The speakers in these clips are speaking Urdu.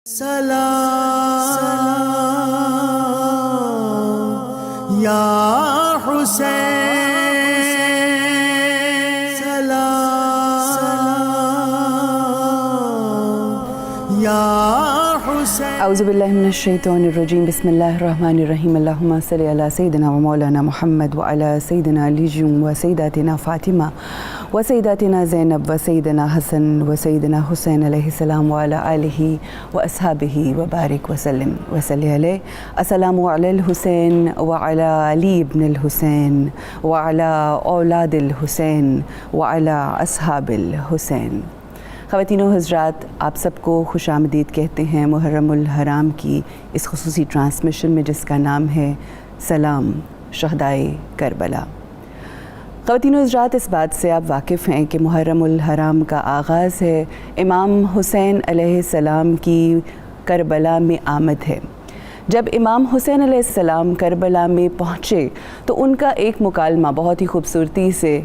سلام یا حسین، سلام یا حسین۔ اعوذ باللہ من الشیطان الرجیم، بسم اللہ الرحمن الرحیم۔ اللہم صلی علی سیدنا و مولانا محمد و علی سیدنا علی و سیداتنا فاطمہ و سیداتنا زینب و سیدنا حسن و سیدنا حسین علیہ السلام و علی آلہ و اصحابہ و بارک وسلم وصلی علیہ۔ السلام علی الحسین و علی علی ابن الحسین و علی اولاد الحسین و علی اصحاب الحسین۔ خواتین و حضرات، آپ سب کو خوش آمدید کہتے ہیں محرم الحرام کی اس خصوصی ٹرانسمیشن میں جس کا نام ہے سلام شہدائے کربلا۔ خواتین و حضرات، اس بات سے آپ واقف ہیں کہ محرم الحرام کا آغاز ہے امام حسین علیہ السلام کی کربلا میں آمد ہے۔ جب امام حسین علیہ السلام کربلا میں پہنچے تو ان کا ایک مکالمہ بہت ہی خوبصورتی سے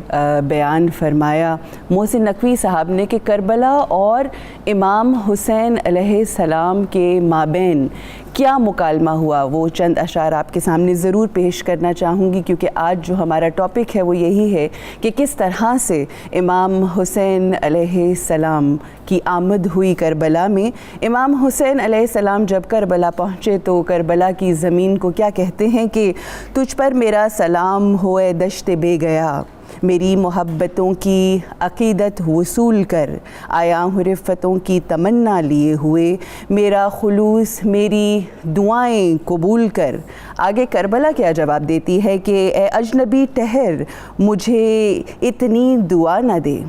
بیان فرمایا محسن نقوی صاحب نے کہ کربلا اور امام حسین علیہ السلام کے مابین کیا مکالمہ ہوا، وہ چند اشعار آپ کے سامنے ضرور پیش کرنا چاہوں گی، کیونکہ آج جو ہمارا ٹاپک ہے وہ یہی ہے کہ کس طرح سے امام حسین علیہ السلام کی آمد ہوئی کربلا میں۔ امام حسین علیہ السلام جب کربلا پہنچے تو کربلا کی زمین کو کیا کہتے ہیں کہ تجھ پر میرا سلام ہوئے دشت بے گیا، میری محبتوں کی عقیدت وصول کر، آیا ہوں رفتوں کی تمنا لیے ہوئے، میرا خلوص میری دعائیں قبول کر۔ آگے کربلا کیا جواب دیتی ہے کہ اے اجنبی ٹہر مجھے اتنی دعا نہ دے،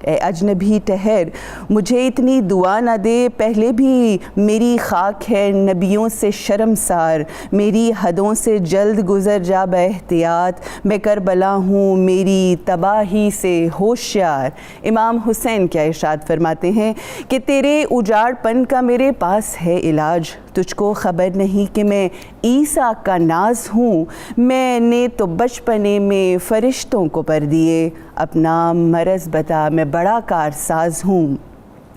اے اجنبی ٹہر مجھے اتنی دعا نہ دے، پہلے بھی میری خاک ہے نبیوں سے شرمسار، میری حدوں سے جلد گزر جا بے احتیاط، میں کربلا ہوں میری تباہی سے ہوشیار۔ امام حسین کیا ارشاد فرماتے ہیں کہ تیرے اجاڑ پن کا میرے پاس ہے علاج، تجھ کو خبر نہیں کہ میں عیسیٰ کا ناز ہوں، میں نے تو بچپنے میں فرشتوں کو پر دیے، اپنا مرض بتا میں بڑا کارساز ہوں۔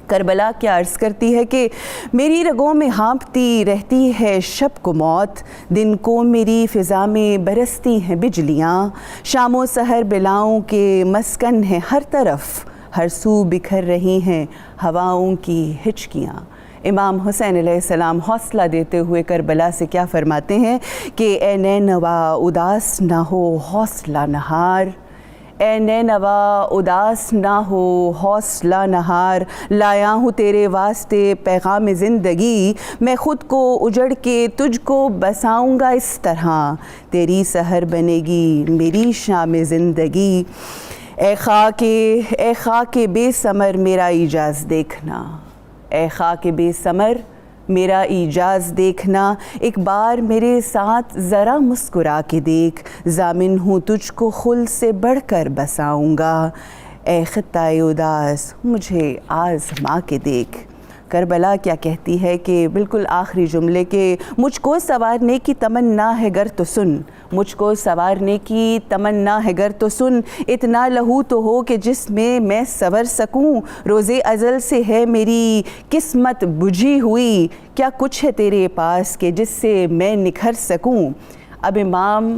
کربلا کیا عرض کرتی ہے کہ میری رگوں میں ہانپتی رہتی ہے شب کو موت، دن کو میری فضا میں برستی ہیں بجلیاں، شام و سحر بلاؤں کے مسکن ہے ہر طرف، ہر سو بکھر رہی ہیں ہواؤں کی ہچکیاں۔ امام حسین علیہ السلام حوصلہ دیتے ہوئے کربلا سے کیا فرماتے ہیں کہ اے نینوا اداس نہ ہو حوصلہ نہار، اے نینوا اداس نہ ہو حوصلہ نہار، لایا ہوں تیرے واسطے پیغام زندگی، میں خود کو اجڑ کے تجھ کو بساؤں گا اس طرح، تیری سحر بنے گی میری شام زندگی، اے خاک بے ثمر میرا ایجاز دیکھنا، اے خاک بے ثمر میرا ایجاز دیکھنا، ایک بار میرے ساتھ ذرا مسکرا کے دیکھ، ضامن ہوں تجھ کو خل سے بڑھ کر بساؤں گا، اے خطۂ اداس مجھے آزما کے دیکھ۔ کربلا کیا کہتی ہے کہ بالکل آخری جملے کہ مجھ کو سنوارنے کی تمنا ہے گر تو سن، مجھ کو سنوارنے کی تمنا ہے گر تو سن، اتنا لہو تو ہو کہ جس میں سنور سکوں، روز ازل سے ہے میری قسمت بجھی ہوئی، کیا کچھ ہے تیرے پاس کہ جس سے میں نکھر سکوں۔ اب امام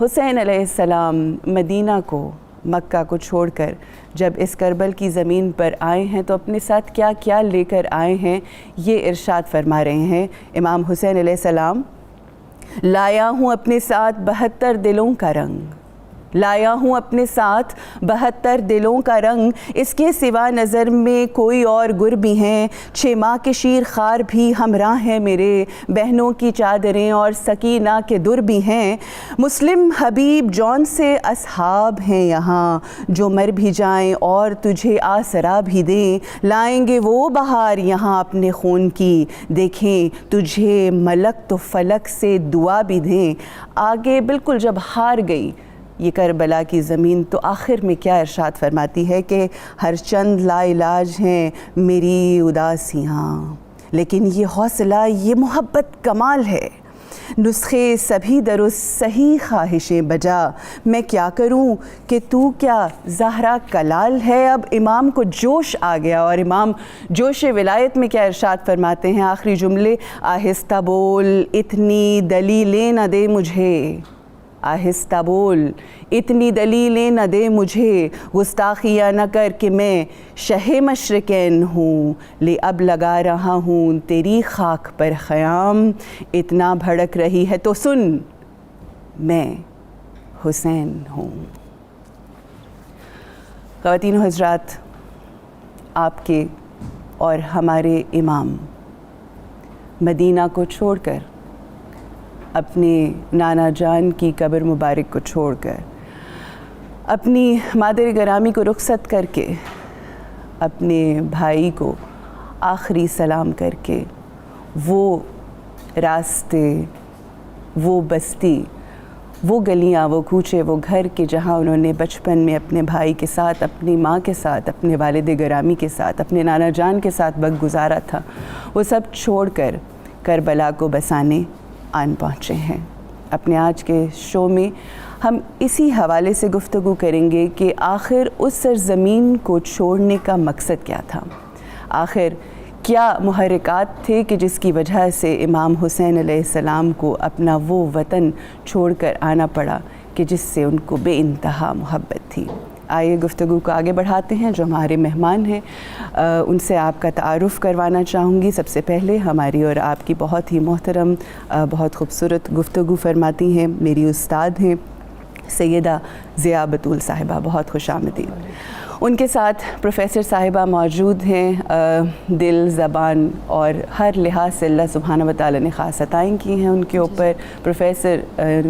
حسین علیہ السلام مدینہ کو، مکہ کو چھوڑ کر جب اس کربل کی زمین پر آئے ہیں تو اپنے ساتھ کیا کیا لے کر آئے ہیں یہ ارشاد فرما رہے ہیں امام حسین علیہ السلام۔ لایا ہوں اپنے ساتھ 72 دلوں کا رنگ، لایا ہوں اپنے ساتھ 72 دلوں کا رنگ، اس کے سوا نظر میں کوئی اور گر بھی ہیں، 6 ماہ کے شیر خار بھی ہمراہ ہیں میرے، بہنوں کی چادریں اور سکینہ کے در بھی ہیں، مسلم حبیب جون سے اصحاب ہیں یہاں، جو مر بھی جائیں اور تجھے آسرا بھی دیں، لائیں گے وہ بہار یہاں اپنے خون کی، دیکھیں تجھے ملک تو فلک سے دعا بھی دیں۔ آگے بالکل جب ہار گئی یہ کربلا کی زمین تو آخر میں کیا ارشاد فرماتی ہے کہ ہر چند لا علاج ہیں میری اداسیاں، لیکن یہ حوصلہ، یہ محبت کمال ہے۔ نسخے سبھی درست صحیح خواہشیں بجا، میں کیا کروں کہ تو کیا زہرا کلال ہے۔ اب امام کو جوش آ گیا، اور امام جوش ولایت میں کیا ارشاد فرماتے ہیں، آخری جملے، آہستہ بول اتنی دلیلیں نہ دے مجھے، آہستہ بول اتنی دلیلیں نہ دے مجھے، گستاخیاں نہ کر کہ میں شہ مشرقین ہوں، لے اب لگا رہا ہوں تیری خاک پر خیام، اتنا بھڑک رہی ہے تو سن میں حسین ہوں۔ خواتین و حضرات، آپ کے اور ہمارے امام مدینہ کو چھوڑ کر، اپنے نانا جان کی قبر مبارک کو چھوڑ کر، اپنی مادر گرامی کو رخصت کر کے، اپنے بھائی کو آخری سلام کر کے، وہ راستے، وہ بستی، وہ گلیاں، وہ کوچے، وہ گھر کے جہاں انہوں نے بچپن میں اپنے بھائی کے ساتھ، اپنی ماں کے ساتھ، اپنے والد گرامی کے ساتھ، اپنے نانا جان کے ساتھ وقت گزارا تھا، وہ سب چھوڑ کر کربلا کو بسانے آن پہنچے ہیں۔ اپنے آج کے شو میں ہم اسی حوالے سے گفتگو کریں گے کہ آخر اس سرزمین کو چھوڑنے کا مقصد کیا تھا، آخر کیا محرکات تھے کہ جس کی وجہ سے امام حسین علیہ السلام کو اپنا وہ وطن چھوڑ کر آنا پڑا کہ جس سے ان کو بے انتہا محبت تھی۔ آئیے گفتگو کو آگے بڑھاتے ہیں۔ جو ہمارے مہمان ہیں ان سے آپ کا تعارف کروانا چاہوں گی۔ سب سے پہلے ہماری اور آپ کی بہت ہی محترم، بہت خوبصورت گفتگو فرماتی ہیں، میری استاد ہیں سیدہ ضیاء بطول صاحبہ، بہت خوش آمدید۔ ان کے ساتھ پروفیسر صاحبہ موجود ہیں، دل، زبان اور ہر لحاظ سے اللہ سبحانہ و تعالیٰ نے خاص عطائیں کی ہیں ان کے اوپر۔ پروفیسر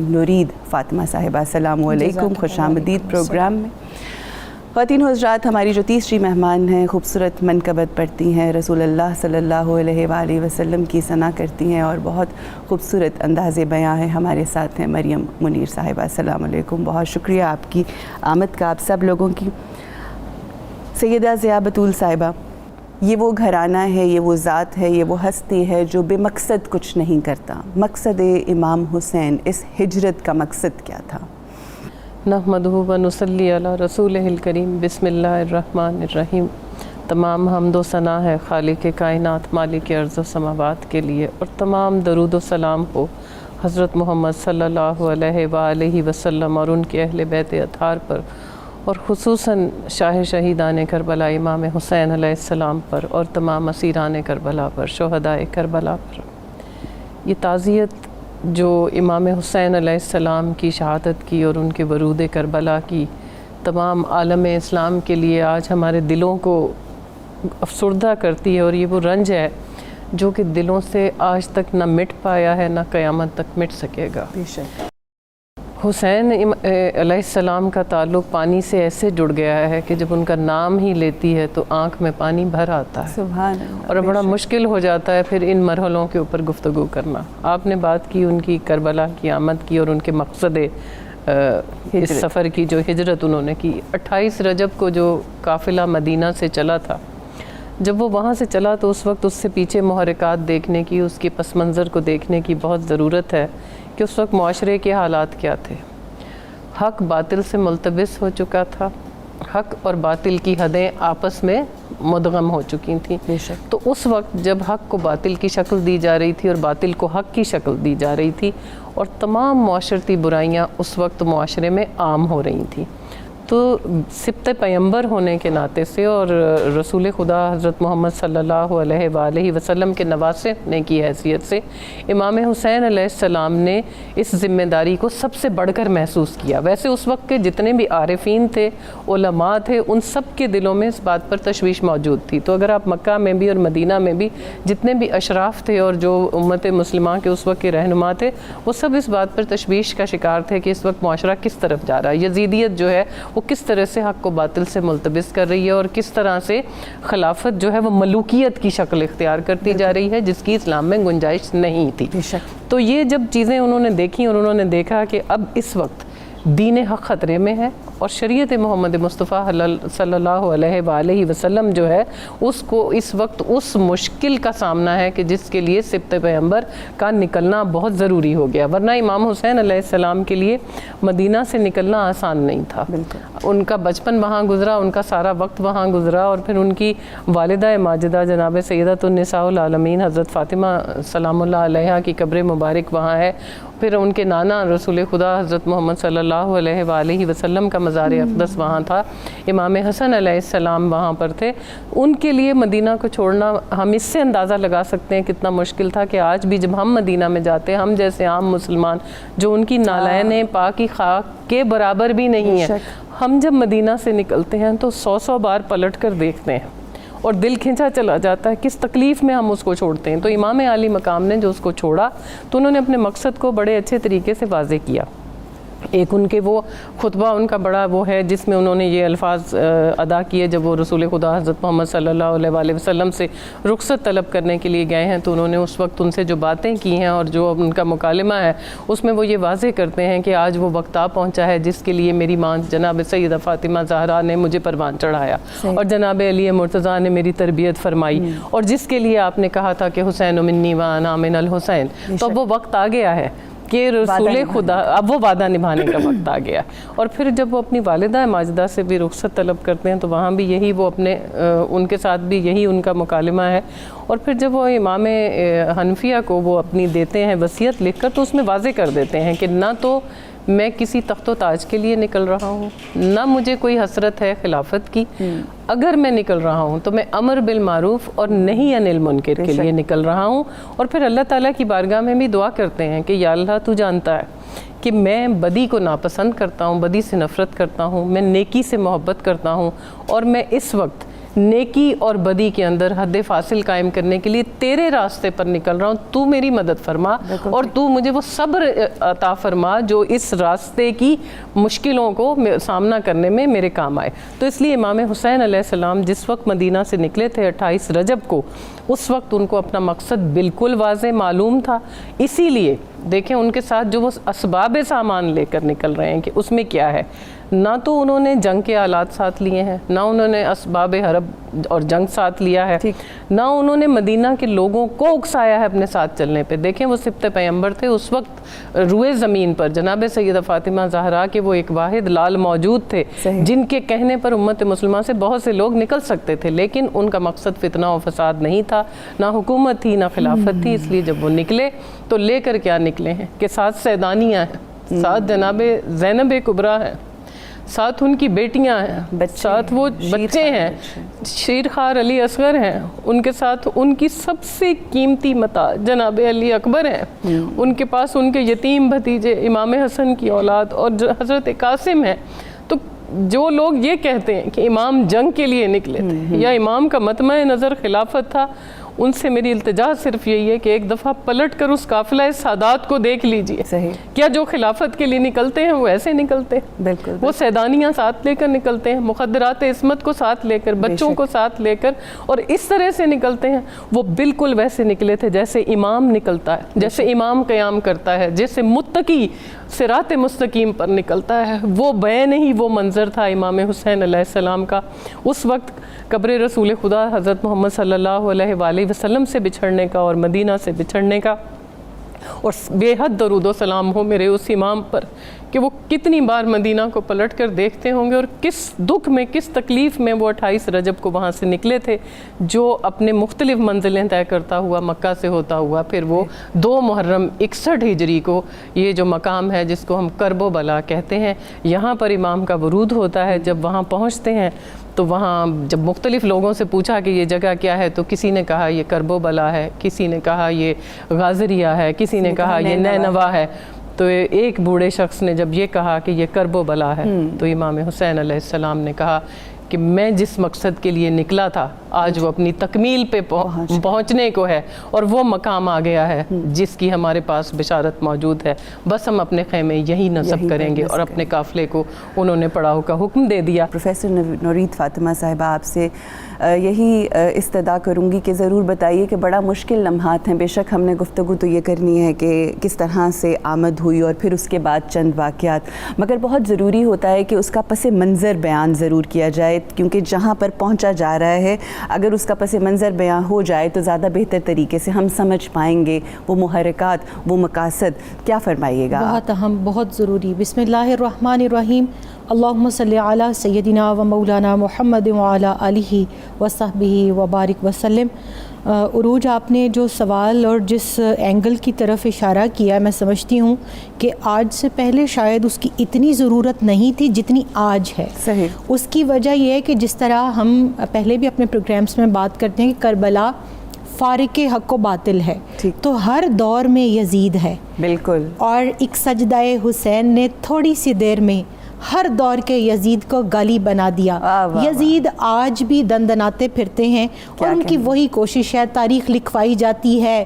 نورید فاطمہ صاحبہ، السلام علیکم، خوش آمدید پروگرام میں۔ خواتین و حضرات، ہماری جو تیسری مہمان ہیں، خوبصورت منقبت پڑھتی ہیں، رسول اللہ صلی اللہ علیہ وآلہ وسلم کی ثنا کرتی ہیں اور بہت خوبصورت انداز بیاں ہے، ہمارے ساتھ ہیں مریم منیر صاحبہ، السلام علیکم، بہت شکریہ آپ کی آمد کا، آپ سب لوگوں کی۔ سیدہ ضیاء بطول صاحبہ، یہ وہ گھرانہ ہے، یہ وہ ذات ہے، یہ وہ ہستی ہے جو بے مقصد کچھ نہیں کرتا۔ مقصد امام حسین، اس ہجرت کا مقصد کیا تھا؟ نحمدہ و نصلی علی رسولہ الکریم، بسم اللہ الرحمن الرحیم۔ تمام حمد و ثنا ہے خالق کائنات، مالک ارض و سماوات کے لیے، اور تمام درود و سلام ہو حضرت محمد صلی اللہ علیہ وآلہ وسلم اور ان کے اہل بیت اطہار پر، اور خصوصاً شاہ شہیدان کربلا امام حسین علیہ السلام پر، اور تمام اسیران کربلا پر، شہدائے کربلا پر۔ یہ تعزیت جو امام حسین علیہ السلام کی شہادت کی اور ان کے ورود کربلا کی تمام عالم اسلام کے لیے آج ہمارے دلوں کو افسردہ کرتی ہے، اور یہ وہ رنج ہے جو کہ دلوں سے آج تک نہ مٹ پایا ہے، نہ قیامت تک مٹ سکے گا۔ بے شک حسین علیہ السلام کا تعلق پانی سے ایسے جڑ گیا ہے کہ جب ان کا نام ہی لیتی ہے تو آنکھ میں پانی بھر آتا ہے، سبحان اللہ، اور بڑا مشکل ہو جاتا ہے پھر ان مرحلوں کے اوپر گفتگو کرنا۔ آپ نے بات کی ان کی کربلا کی آمد کی اور ان کے مقصد اس سفر کی جو ہجرت انہوں نے کی۔ 28 رجب کو جو قافلہ مدینہ سے چلا تھا، جب وہ وہاں سے چلا تو اس وقت اس سے پیچھے محرکات دیکھنے کی، اس کے پس منظر کو دیکھنے کی بہت ضرورت ہے کہ اس وقت معاشرے کے حالات کیا تھے۔ حق باطل سے ملتبس ہو چکا تھا، حق اور باطل کی حدیں آپس میں مدغم ہو چکی تھیں۔ تو اس وقت جب حق کو باطل کی شکل دی جا رہی تھی اور باطل کو حق کی شکل دی جا رہی تھی، اور تمام معاشرتی برائیاں اس وقت معاشرے میں عام ہو رہی تھیں، تو سبت پیمبر ہونے کے ناطے سے اور رسول خدا حضرت محمد صلی اللہ علیہ وآلہ وسلم کے نواسے ہونے کی حیثیت سے امام حسین علیہ السلام نے اس ذمہ داری کو سب سے بڑھ کر محسوس کیا۔ ویسے اس وقت کے جتنے بھی عارفین تھے، علماء تھے، ان سب کے دلوں میں اس بات پر تشویش موجود تھی۔ تو اگر آپ مکہ میں بھی اور مدینہ میں بھی جتنے بھی اشراف تھے اور جو امت مسلمہ کے اس وقت کے رہنما تھے، وہ سب اس بات پر تشویش کا شکار تھے کہ اس وقت معاشرہ کس طرف جا رہا ہے، یزیدیت جو ہے وہ کس طرح سے حق کو باطل سے ملتبس کر رہی ہے، اور کس طرح سے خلافت جو ہے وہ ملوکیت کی شکل اختیار کرتی جا رہی ہے جس کی اسلام میں گنجائش نہیں تھی۔ تو یہ جب چیزیں انہوں نے دیکھی اور انہوں نے دیکھا کہ اب اس وقت دین حق خطرے میں ہے، اور شریعت محمد مصطفیٰ صلی اللہ علیہ وآلہ وسلم جو ہے اس کو اس وقت اس مشکل کا سامنا ہے کہ جس کے لیے سبط پیغمبر کا نکلنا بہت ضروری ہو گیا، ورنہ امام حسین علیہ السلام کے لیے مدینہ سے نکلنا آسان نہیں تھا۔ ان کا بچپن وہاں گزرا، ان کا سارا وقت وہاں گزرا، اور پھر ان کی والدہ ماجدہ جناب سیدۃ النساء العالمین حضرت فاطمہ سلام اللہ علیہا کی قبر مبارک وہاں ہے، پھر ان کے نانا رسول خدا حضرت محمد صلی اللہ علیہ وآلہ وسلم کا مزار اقدس وہاں تھا، امام حسن علیہ السلام وہاں پر تھے۔ ان کے لیے مدینہ کو چھوڑنا ہم اس سے اندازہ لگا سکتے ہیں کتنا مشکل تھا کہ آج بھی جب ہم مدینہ میں جاتے ہیں، ہم جیسے عام مسلمان جو ان کی نالین پاکی خاک کے برابر بھی نہیں ہیں، ہم جب مدینہ سے نکلتے ہیں تو 100 بار پلٹ کر دیکھتے ہیں اور دل کھنچا چلا جاتا ہے کس تکلیف میں ہم اس کو چھوڑتے ہیں۔ تو امام عالی مقام نے جو اس کو چھوڑا تو انہوں نے اپنے مقصد کو بڑے اچھے طریقے سے واضح کیا۔ ایک ان کے وہ خطبہ ان کا بڑا وہ ہے جس میں انہوں نے یہ الفاظ ادا کیے جب وہ رسول خدا حضرت محمد صلی اللہ علیہ وآلہ وسلم سے رخصت طلب کرنے کے لیے گئے ہیں، تو انہوں نے اس وقت ان سے جو باتیں کی ہیں اور جو ان کا مکالمہ ہے اس میں وہ یہ واضح کرتے ہیں کہ آج وہ وقت آ پہنچا ہے جس کے لیے میری ماں جناب سیدہ فاطمہ زہرا نے مجھے پروان چڑھایا اور جناب علی مرتضیٰ نے میری تربیت فرمائی، اور جس کے لیے آپ نے کہا تھا کہ حسین منی و انا من الحسین، تو وہ وقت آ گیا ہے کہ رسول خدا اب وہ وعدہ نبھانے کا وقت آ گیا۔ اور پھر جب وہ اپنی والدہ ماجدہ سے بھی رخصت طلب کرتے ہیں تو وہاں بھی یہی وہ اپنے ان کے ساتھ بھی یہی ان کا مکالمہ ہے۔ اور پھر جب وہ امام حنفیہ کو وہ اپنی دیتے ہیں وصیت لکھ کر، تو اس میں واضح کر دیتے ہیں کہ نہ تو میں کسی تخت و تاج کے لیے نکل رہا ہوں، نہ مجھے کوئی حسرت ہے خلافت کی، اگر میں نکل رہا ہوں تو میں امر بالمعروف اور نہی عن المنکر کے لیے نکل رہا ہوں۔ اور پھر اللہ تعالیٰ کی بارگاہ میں بھی دعا کرتے ہیں کہ یا اللہ تو جانتا ہے کہ میں بدی کو ناپسند کرتا ہوں، بدی سے نفرت کرتا ہوں، میں نیکی سے محبت کرتا ہوں، اور میں اس وقت نیکی اور بدی کے اندر حد فاصل قائم کرنے کے لیے تیرے راستے پر نکل رہا ہوں، تو میری مدد فرما اور تو مجھے وہ صبر عطا فرما جو اس راستے کی مشکلوں کو سامنا کرنے میں میرے کام آئے۔ تو اس لیے امام حسین علیہ السلام جس وقت مدینہ سے نکلے تھے 28 رجب کو، اس وقت ان کو اپنا مقصد بالکل واضح معلوم تھا، اسی لیے دیکھیں ان کے ساتھ جو وہ اسباب سامان لے کر نکل رہے ہیں کہ اس میں کیا ہے، نہ تو انہوں نے جنگ کے آلات ساتھ لیے ہیں، نہ انہوں نے اسباب حرب اور جنگ ساتھ لیا ہے، نہ انہوں نے مدینہ کے لوگوں کو اکسایا ہے اپنے ساتھ چلنے پہ۔ دیکھیں وہ سبط پیغمبر تھے، اس وقت روئے زمین پر جناب سیدہ فاطمہ زہرا کے وہ ایک واحد لال موجود تھے جن کے کہنے پر امت مسلمہ سے بہت سے لوگ نکل سکتے تھے، لیکن ان کا مقصد فتنہ و فساد نہیں تھا، نہ حکومت تھی، نہ خلافت تھی۔ اس لیے جب وہ نکلے تو لے کر کیا نکلے ہیں کہ ساتھ سیدانیاں ہیں، ساتھ جناب زینب کبریٰ ہیں، ساتھ ان کی بیٹیاں ہیں، ساتھ وہ بچے ہیں، شیر خوار علی اصغر ہیں، ان کے ساتھ ان کی سب سے قیمتی متاع جناب علی اکبر ہیں، ان کے پاس ان کے یتیم بھتیجے امام حسن کی اولاد اور حضرت قاسم ہیں۔ تو جو لوگ یہ کہتے ہیں کہ امام جنگ کے لیے نکلے تھے یا امام کا مطمع نظر خلافت تھا، ان سے میری التجا صرف یہی ہے کہ ایک دفعہ پلٹ کر اس قافلہ سادات کو دیکھ لیجئے، کیا جو خلافت کے لیے نکلتے ہیں وہ ایسے نکلتے ہیں؟ بالکل، وہ سیدانیاں ساتھ لے کر نکلتے ہیں، مخدرات عصمت کو ساتھ لے کر، بچوں کو ساتھ لے کر، اور اس طرح سے نکلتے ہیں۔ وہ بالکل ویسے نکلے تھے جیسے امام نکلتا ہے، جیسے امام قیام کرتا ہے، جیسے متقی صراط مستقیم پر نکلتا ہے۔ وہ بین ہی وہ منظر تھا امام حسین علیہ السلام کا، اس وقت قبر رسول خدا حضرت محمد صلی اللہ علیہ وآلہ وسلم سے بچھڑنے کا اور مدینہ سے بچھڑنے کا۔ اور بے حد درود و سلام ہو میرے اس امام پر کہ وہ کتنی بار مدینہ کو پلٹ کر دیکھتے ہوں گے اور کس دکھ میں، کس تکلیف میں وہ 28 رجب کو وہاں سے نکلے تھے، جو اپنے مختلف منزلیں طے کرتا ہوا مکہ سے ہوتا ہوا پھر وہ 2 محرم 61 ہجری کو یہ جو مقام ہے جس کو ہم کرب و بلا کہتے ہیں، یہاں پر امام کا ورود ہوتا ہے۔ جب وہاں پہنچتے ہیں تو وہاں جب مختلف لوگوں سے پوچھا کہ یہ جگہ کیا ہے تو کسی نے کہا یہ کرب و بلا ہے، کسی نے کہا یہ غازریہ ہے، کسی نے کہا یہ نینوا ہے۔ تو ایک بوڑھے شخص نے جب یہ کہا کہ یہ کرب و بلا ہے تو امام حسین علیہ السلام نے کہا کہ میں جس مقصد کے لیے نکلا تھا آج وہ اپنی تکمیل پہ پہنچنے کو ہے، اور وہ مقام آ گیا ہے جس کی ہمارے پاس بشارت موجود ہے. بس ہم اپنے خیمے یہی نصب کریں گے، اور اپنے قافلے کو انہوں نے پڑاؤ کا حکم دے دیا. پروفیسر نورید فاطمہ صاحبہ، آپ سے یہی استدعا کروں گی کہ ضرور بتائیے کہ بڑا مشکل لمحات ہیں. بے شک ہم نے گفتگو تو یہ کرنی ہے کہ کس طرح سے آمد ہوئی اور پھر اس کے بعد چند واقعات، مگر بہت ضروری ہوتا ہے کہ اس کا پس منظر بیان ضرور کیا جائے، کیونکہ جہاں پر پہنچا جا رہا ہے اگر اس کا پس منظر بیان ہو جائے تو زیادہ بہتر طریقے سے ہم سمجھ پائیں گے وہ محرکات، وہ مقاصد. کیا فرمائیے گا؟ بہت اہم، بہت ضروری. بسم اللہ الرحمن الرحیم. اللہم صلی علی سیدنا و مولانا محمد وعلی آلہ وصحبہ وبارک وسلم. عروج، آپ نے جو سوال اور جس اینگل کی طرف اشارہ کیا، میں سمجھتی ہوں کہ آج سے پہلے شاید اس کی اتنی ضرورت نہیں تھی جتنی آج ہے. صحیح. اس کی وجہ یہ ہے کہ جس طرح ہم پہلے بھی اپنے پروگرامز میں بات کرتے ہیں کہ کربلا فارق حق و باطل ہے، تو ہر دور میں یزید ہے. بالکل. اور ایک سجدہ حسین نے تھوڑی سی دیر میں ہر دور کے یزید کو گالی بنا دیا. یزید آج بھی دندناتے پھرتے ہیں اور ان کی وہی کوشش ہے، تاریخ لکھوائی جاتی ہے،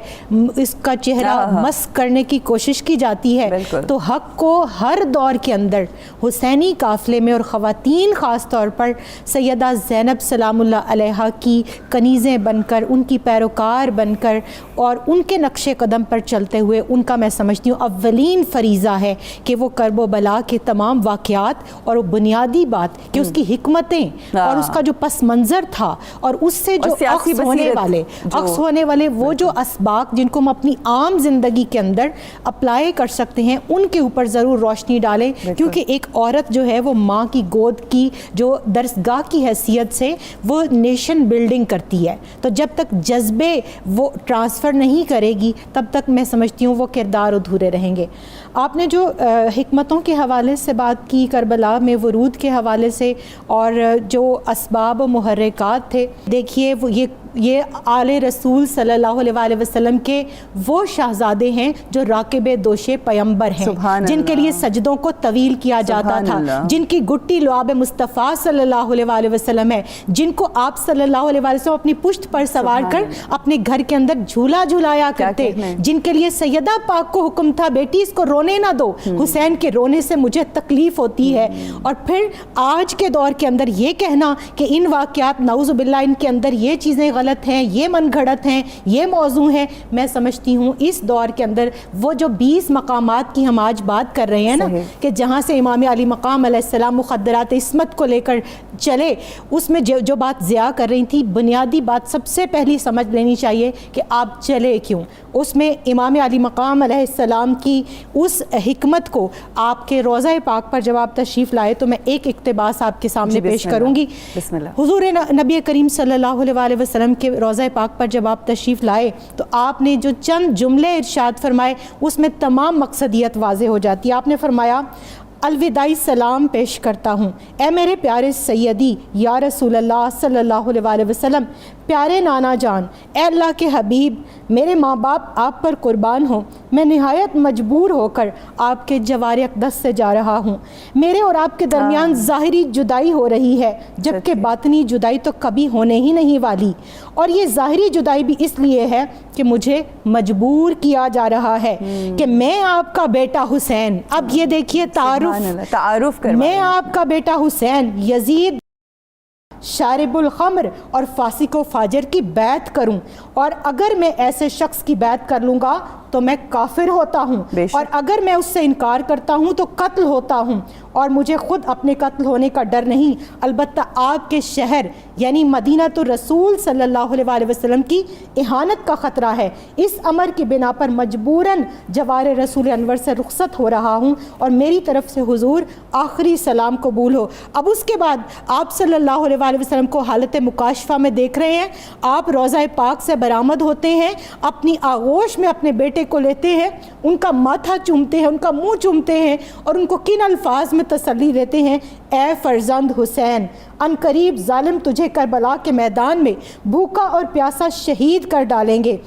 اس کا چہرہ مسخ کرنے کی کوشش کی جاتی ہے. تو حق کو ہر دور کے اندر حسینی قافلے میں، اور خواتین خاص طور پر سیدہ زینب سلام اللہ علیہا کی کنیزیں بن کر، ان کی پیروکار بن کر اور ان کے نقش قدم پر چلتے ہوئے، ان کا میں سمجھتی ہوں اولین فریضہ ہے کہ وہ کرب و بلا کے تمام واقعات اور وہ بنیادی بات کہ اس کی حکمتیں اور اس کا جو پس منظر تھا اور اس سے جو عکس ہونے والے وہ جو اسباق جن کو ہم اپنی عام زندگی کے اندر اپلائی کر سکتے ہیں، ان کے اوپر ضرور روشنی ڈالیں. کیونکہ ایک عورت جو ہے وہ ماں کی گود کی جو درسگاہ کی حیثیت سے وہ نیشن بلڈنگ کرتی ہے. تو جب تک جذبے وہ ٹرانسفر نہیں کرے گی تب تک میں سمجھتی ہوں وہ کردار ادھورے رہیں گے. آپ نے جو حکمتوں کے حوالے سے بات کی، کربلا میں ورود کے حوالے سے، اور جو اسباب و محرکات تھے، دیکھیے یہ آل رسول صلی اللہ علیہ وسلم کے وہ شہزادے ہیں جو راکب دوش پیمبر ہیں، جن کے لیے سجدوں کو طویل کیا جاتا تھا، جن کی گٹی لعاب مصطفیٰ صلی اللہ علیہ وسلم ہے، جن کو آپ صلی اللہ علیہ وسلم اپنی پشت پر سوار کر اپنے گھر کے اندر جھولا جھلایا کرتے، جن کے لیے سیدہ پاک کو حکم تھا بیٹی اس کو رونے نہ دو، حسین کے رونے سے مجھے تکلیف ہوتی ہے. اور پھر آج کے دور کے اندر یہ کہنا کہ ان واقعات نعوذ باللہ ان کے اندر یہ چیزیں غلط ہیں، یہ من گھڑت ہیں، یہ موضوع ہیں، میں سمجھتی ہوں اس دور کے اندر وہ جو 20 مقامات کی ہم آج بات کر رہے ہیں نا، کہ جہاں سے امام علی مقام علیہ السلام مخدرات عصمت کو لے کر چلے، اس میں جو بات ضیاء کر رہی تھی، بنیادی بات سب سے پہلی سمجھ لینی چاہیے کہ آپ چلے کیوں. اس میں امام علی مقام علیہ السلام کی اس حکمت کو آپ کے روضہ پاک پر جب آپ تشریف لائے تو میں ایک اقتباس آپ کے سامنے پیش کروں گی. حضور نبی کریم صلی اللہ علیہ وسلم کے روضہ پاک پر جب آپ تشریف لائے تو آپ نے جو چند جملے ارشاد فرمائے اس میں تمام مقصدیت واضح ہو جاتی ہے. آپ نے فرمایا الوداعی سلام پیش کرتا ہوں اے میرے پیارے سیدی یا رسول اللہ صلی اللہ علیہ وسلم، پیارے نانا جان، اے اللہ کے حبیب، میرے ماں باپ آپ پر قربان ہوں، میں نہایت مجبور ہو کر آپ کے جوار اقدس سے جا رہا ہوں. میرے اور آپ کے درمیان ظاہری جدائی ہو رہی ہے جبکہ باطنی جدائی تو کبھی ہونے ہی نہیں والی، اور یہ ظاہری جدائی بھی اس لیے ہے کہ مجھے مجبور کیا جا رہا ہے کہ میں آپ کا بیٹا حسین، اب یہ دیکھیے تعارف، میں آپ کا بیٹا حسین یزید شارب الخمر اور فاسق و فاجر کی بیعت کروں، اور اگر میں ایسے شخص کی بیعت کر لوں گا تو میں کافر ہوتا ہوں، اور اگر میں اس سے انکار کرتا ہوں تو قتل ہوتا ہوں، اور مجھے خود اپنے قتل ہونے کا ڈر نہیں، البتہ آپ کے شہر یعنی مدینہ الرسول صلی اللہ علیہ وسلم کی اہانت کا خطرہ ہے. اس امر کی بنا پر مجبوراً جوار رسول انور سے رخصت ہو رہا ہوں، اور میری طرف سے حضور آخری سلام قبول ہو. اب اس کے بعد آپ صلی اللہ علیہ وسلم کو حالت مکاشفہ میں دیکھ رہے ہیں، آپ روضہ پاک سے برآمد ہوتے ہیں، اپنی آغوش میں اپنے بیٹے کو لیتے ہیں، ان کا ماتھا چومتے ہیں، ان کا منہ چومتے ہیں، اور ان کو کن الفاظ میں تسلی دیتے ہیں، اے فرزند حسین، ان قریب ظالم تجھے کربلا کے میدان میں بھوکا اور پیاسا شہید کر ڈالیں گے،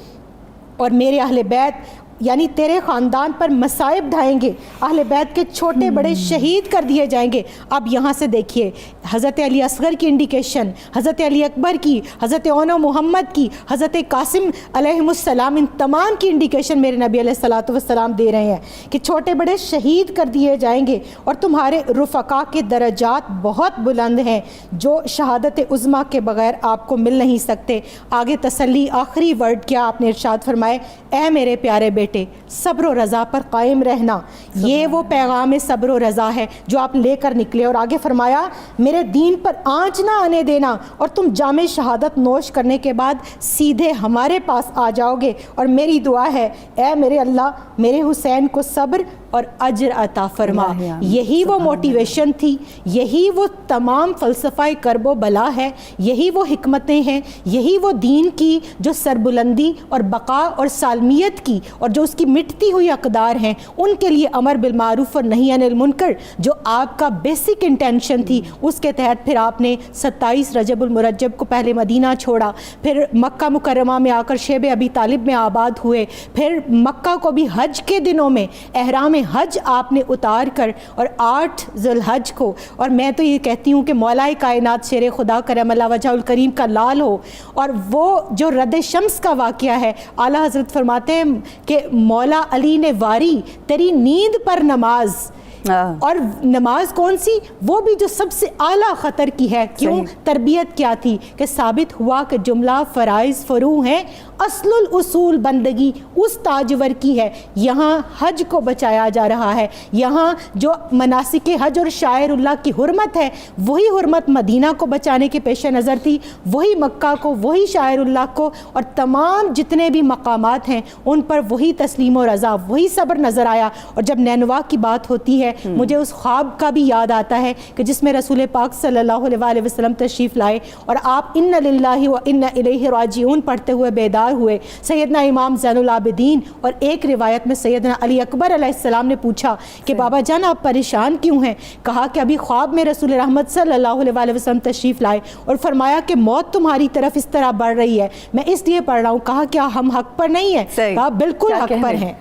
اور میرے اہل بیت یعنی تیرے خاندان پر مصائب ڈھائیں گے، اہل بیت کے چھوٹے بڑے شہید کر دیے جائیں گے۔ اب یہاں سے دیکھیے حضرت علی اصغر کی انڈیکیشن، حضرت علی اکبر کی، حضرت اون و محمد کی، حضرت قاسم علیہ السلام، ان تمام کی انڈیکیشن میرے نبی علیہ الصلوۃ والسلام دے رہے ہیں کہ چھوٹے بڑے شہید کر دیے جائیں گے، اور تمہارے رفقا کے درجات بہت بلند ہیں جو شہادت عظمیٰ کے بغیر آپ کو مل نہیں سکتے۔ آگے تسلی، آخری ورڈ کیا آپ نے ارشاد فرمائے، اے میرے پیارے بیٹے صبر و رضا پر قائم رہنا۔ یہ وہ پیغام صبر و رضا ہے جو آپ لے کر نکلے، اور آگے فرمایا میرے دین پر آنچ نہ آنے دینا، اور تم جام شہادت نوش کرنے کے بعد سیدھے ہمارے پاس آ جاؤ گے، اور میری دعا ہے اے میرے اللہ میرے حسین کو صبر اور اجر عطا فرما۔ یہی وہ موٹیویشن تھی، یہی وہ تمام فلسفہ کرب و بلا ہے، یہی وہ حکمتیں ہیں، یہی وہ دین کی جو سربلندی اور بقا اور سالمیت کی اور جو اس کی مٹتی ہوئی اقدار ہیں، ان کے لیے امر بالمعروف اور نہی عن المنکر جو آپ کا بیسک انٹینشن تھی، اس کے تحت پھر آپ نے 27 رجب المرجب کو پہلے مدینہ چھوڑا، پھر مکہ مکرمہ میں آ کر شیب ابی طالب میں آباد ہوئے، پھر مکہ کو بھی حج کے دنوں میں احرام حج آپ نے اتار کر، اور 8 ذی الحج کو، اور میں تو یہ کہتی ہوں کہ مولا کائنات شیر خدا کرم اللہ وجہ الکریم کا لال ہو، اور وہ جو رد شمس کا واقعہ ہے، اعلیٰ حضرت فرماتے ہیں کہ مولا علی نے واری تیری نیند پر نماز، اور نماز کون سی؟ وہ بھی جو سب سے اعلیٰ خطر کی ہے۔ کیوں؟ تربیت کیا تھی کہ ثابت ہوا کہ جملہ فرائض فروع ہیں، اصل الاصول بندگی اس تاجور کی ہے۔ یہاں حج کو بچایا جا رہا ہے، یہاں جو مناسک حج اور شاعر اللہ کی حرمت ہے، وہی حرمت مدینہ کو بچانے کے پیش نظر تھی، وہی مکہ کو، وہی شاعر اللہ کو، اور تمام جتنے بھی مقامات ہیں ان پر وہی تسلیم و رضا، وہی صبر نظر آیا۔ اور جب نینوا کی بات ہوتی ہے مجھے اس خواب کا بھی یاد آتا ہے کہ جس میں رسول پاک صلی اللہ علیہ وسلم تشریف لائے، اور آپ ان للہ و انا الیہ راجعون پڑھتے ہوئے بیدار ہوئے۔ سیدنا امام زین العابدین اور ایک روایت میں سیدنا علی اکبر علیہ السلام نے پوچھا کہ بابا جان آپ پریشان کیوں ہیں؟ کہا کہ ابھی خواب میں رسول رحمت صلی اللہ علیہ وسلم تشریف لائے اور فرمایا کہ موت تمہاری طرف اس طرح بڑھ رہی ہے، میں اس لیے پڑھ رہا ہوں۔ کہا کیا ہم حق پر نہیں ہیں؟ کہا بالکل حق پر ہیں۔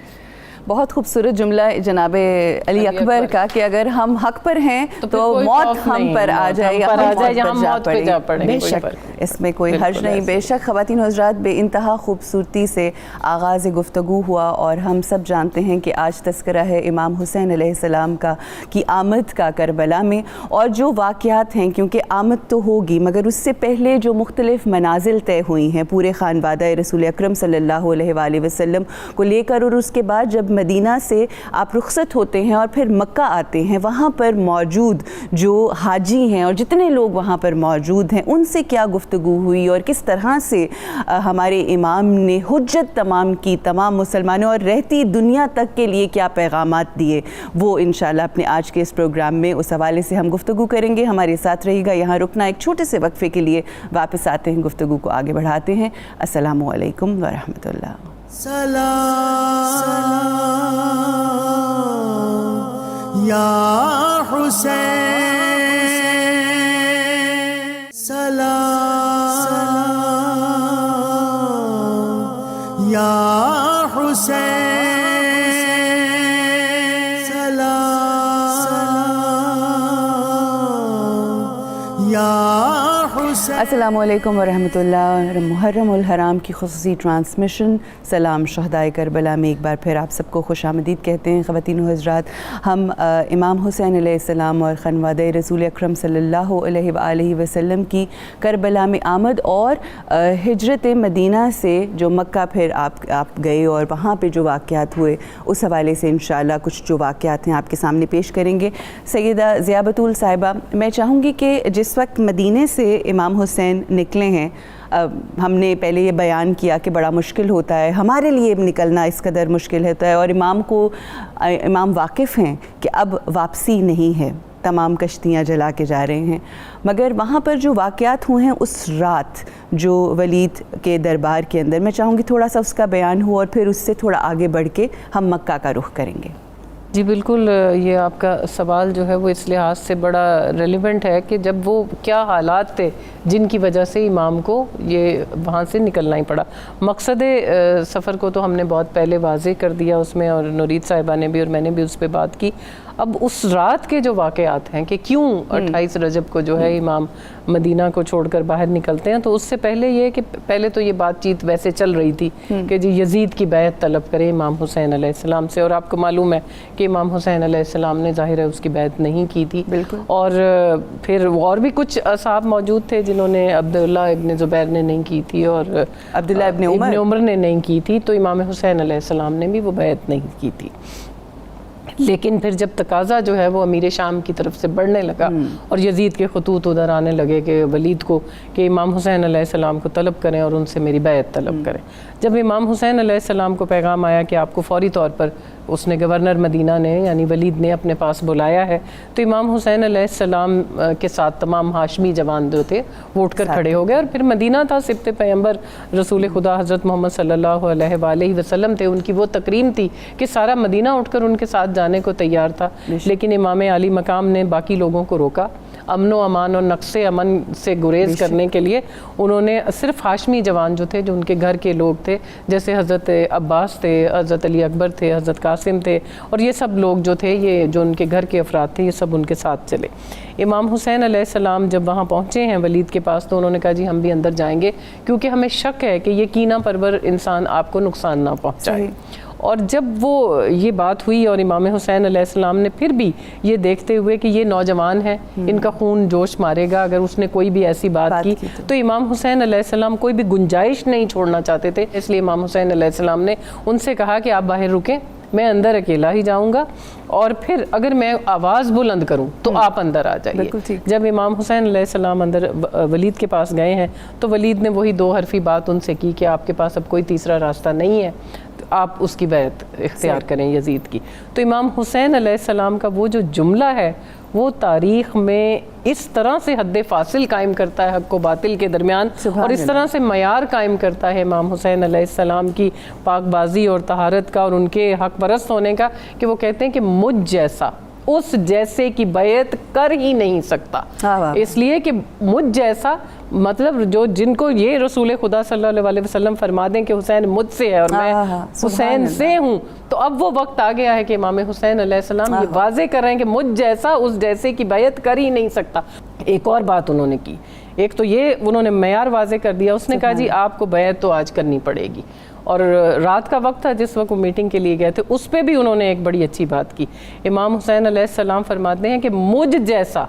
بہت خوبصورت جملہ جناب علی اکبر کا کہ اگر ہم حق پر ہیں تو موت ہم پر آ جائے یا ہم موت پہ جا پڑیں، بے شک اس میں کوئی حرج نہیں۔ بے شک خواتین و حضرات، بے انتہا خوبصورتی سے آغاز گفتگو ہوا، اور ہم سب جانتے ہیں کہ آج تذکرہ ہے امام حسین علیہ السلام کی آمد کا کربلا میں، اور جو واقعات ہیں، کیونکہ آمد تو ہوگی مگر اس سے پہلے جو مختلف منازل طے ہوئی ہیں پورے خانوادہ رسول اکرم صلی اللہ علیہ وآلہ وسلم کو لے کر، اور اس کے بعد جب مدینہ سے آپ رخصت ہوتے ہیں اور پھر مکہ آتے ہیں، وہاں پر موجود جو حاجی ہیں اور جتنے لوگ وہاں پر موجود ہیں ان سے کیا گفتگو ہوئی، اور کس طرح سے ہمارے امام نے حجت تمام کی تمام مسلمانوں اور رہتی دنیا تک کے لیے کیا پیغامات دیے، وہ انشاءاللہ اپنے آج کے اس پروگرام میں اس حوالے سے ہم گفتگو کریں گے۔ ہمارے ساتھ رہے گا، یہاں رکنا ایک چھوٹے سے وقفے کے لیے، واپس آتے ہیں، گفتگو کو آگے بڑھاتے ہیں۔ السلام علیکم ورحمۃ اللہ۔ سلام یا حسین، سلام یا حسین، سلام یا حسین۔ السلام علیکم ورحمۃ اللہ۔ محرم الحرام کی خصوصی ٹرانسمیشن سلام شہدائے کربلا میں ایک بار پھر آپ سب کو خوش آمدید کہتے ہیں۔ خواتین و حضرات، ہم امام حسین علیہ السلام اور خانوادہ رسول اکرم صلی اللہ علیہ وآلہ وسلم کی کربلا میں آمد اور ہجرت مدینہ سے جو مکہ پھر آپ گئے اور وہاں پہ جو واقعات ہوئے، اس حوالے سے انشاءاللہ کچھ جو واقعات ہیں آپ کے سامنے پیش کریں گے۔ سیدہ ضیاء بطول صاحبہ، میں چاہوں گی کہ جس وقت مدینے سے امام حسین نکلے ہیں، ہم نے پہلے یہ بیان کیا کہ بڑا مشکل ہوتا ہے، ہمارے لیے نکلنا اس قدر مشکل ہوتا ہے، اور امام واقف ہیں کہ اب واپسی نہیں ہے، تمام کشتیاں جلا کے جا رہے ہیں، مگر وہاں پر جو واقعات ہوئے ہیں اس رات جو ولید کے دربار کے اندر، میں چاہوں گی تھوڑا سا اس کا بیان ہو، اور پھر اس سے تھوڑا آگے بڑھ کے ہم مکہ کا رخ کریں گے۔ جی بالکل، یہ آپ کا سوال جو ہے وہ اس لحاظ سے بڑا ریلیونٹ ہے کہ جب وہ کیا حالات تھے جن کی وجہ سے امام کو یہ وہاں سے نکلنا ہی پڑا. مقصد سفر کو تو ہم نے بہت پہلے واضح کر دیا اس میں، اور نورید صاحبہ نے بھی اور میں نے بھی اس پہ بات کی. اب اس رات کے جو واقعات ہیں کہ کیوں 28 رجب کو جو ہے امام مدینہ کو چھوڑ کر باہر نکلتے ہیں، تو اس سے پہلے یہ کہ پہلے تو یہ بات چیت ویسے چل رہی تھی کہ جی یزید کی بیعت طلب کریں امام حسین علیہ السلام سے، اور آپ کو معلوم ہے کہ امام حسین علیہ السلام نے ظاہر ہے اس کی بیعت نہیں کی تھی. اور پھر اور بھی کچھ اصحاب موجود تھے جنہوں نے، عبداللہ ابن زبیر نے نہیں کی تھی اور عبداللہ ابن عمر نے نہیں کی تھی، تو امام حسین علیہ السلام نے بھی وہ بیعت نہیں کی تھی. لیکن پھر جب تقاضا جو ہے وہ امیر شام کی طرف سے بڑھنے لگا اور یزید کے خطوط ادھر آنے لگے کہ ولید کو کہ امام حسین علیہ السلام کو طلب کریں اور ان سے میری بیعت طلب کریں. جب امام حسین علیہ السلام کو پیغام آیا کہ آپ کو فوری طور پر اس نے گورنر مدینہ نے یعنی ولید نے اپنے پاس بلایا ہے، تو امام حسین علیہ السلام کے ساتھ تمام ہاشمی جوان جو تھے وہ اٹھ کر کھڑے ہو گئے. اور پھر مدینہ تھا، سبط پیغمبر رسول خدا حضرت محمد صلی اللہ علیہ وآلہ وسلم تھے، ان کی وہ تکریم تھی کہ سارا مدینہ اٹھ کر ان کے ساتھ جانے کو تیار تھا. لیکن امام عالی مقام نے باقی لوگوں کو روکا. امن و امان اور نقص امن سے گریز کرنے کے لیے انہوں نے صرف ہاشمی جوان جو تھے، جو ان کے گھر کے لوگ تھے، جیسے حضرت عباس تھے، حضرت علی اکبر تھے، حضرت قاسم تھے، اور یہ سب لوگ جو تھے، یہ جو ان کے گھر کے افراد تھے، یہ سب ان کے ساتھ چلے. امام حسین علیہ السلام جب وہاں پہنچے ہیں ولید کے پاس، تو انہوں نے کہا جی ہم بھی اندر جائیں گے کیونکہ ہمیں شک ہے کہ یہ کینہ پرور انسان آپ کو نقصان نہ پہنچائے. اور جب وہ یہ بات ہوئی اور امام حسین علیہ السلام نے پھر بھی یہ دیکھتے ہوئے کہ یہ نوجوان ہے، ان کا خون جوش مارے گا اگر اس نے کوئی بھی ایسی بات کی، تو امام حسین علیہ السلام کوئی بھی گنجائش نہیں چھوڑنا چاہتے تھے. اس لیے امام حسین علیہ السلام نے ان سے کہا کہ آپ باہر رکیں، میں اندر اکیلا ہی جاؤں گا، اور پھر اگر میں آواز بلند کروں تو آپ اندر آ جائیے. جب امام حسین علیہ السلام اندر ولید کے پاس گئے ہیں تو ولید نے وہی 2 حرفی بات ان سے کی کہ آپ کے پاس اب کوئی تیسرا راستہ نہیں ہے، آپ اس کی بیعت اختیار کریں یزید کی. تو امام حسین علیہ السلام کا وہ جو جملہ ہے وہ تاریخ میں اس طرح سے حد فاصل قائم کرتا ہے حق و باطل کے درمیان، اور اس طرح سے معیار قائم کرتا ہے امام حسین علیہ السلام کی پاک بازی اور طہارت کا اور ان کے حق پرست ہونے کا، کہ وہ کہتے ہیں کہ مجھ جیسا اس جیسے کی بیعت کر ہی نہیں سکتا. اس لیے کہ مجھ جیسا مطلب جو جن کو یہ رسول خدا صلی اللہ علیہ وسلم فرما دیں کہ حسین مجھ سے ہے اور میں حسین سے ہوں، تو اب وہ وقت آ گیا ہے کہ امام حسین علیہ السلام یہ واضح کر رہے ہیں کہ مجھ جیسا اس جیسے کی بیعت کر ہی نہیں سکتا. ایک اور بات انہوں نے کی، ایک تو یہ انہوں نے معیار واضح کر دیا، اس نے کہا جی آپ کو بیعت تو آج کرنی پڑے گی. اور رات کا وقت تھا جس وقت وہ میٹنگ کے لیے گئے تھے، اس پہ بھی انہوں نے ایک بڑی اچھی بات کی. امام حسین علیہ السلام فرماتے ہیں کہ مجھ جیسا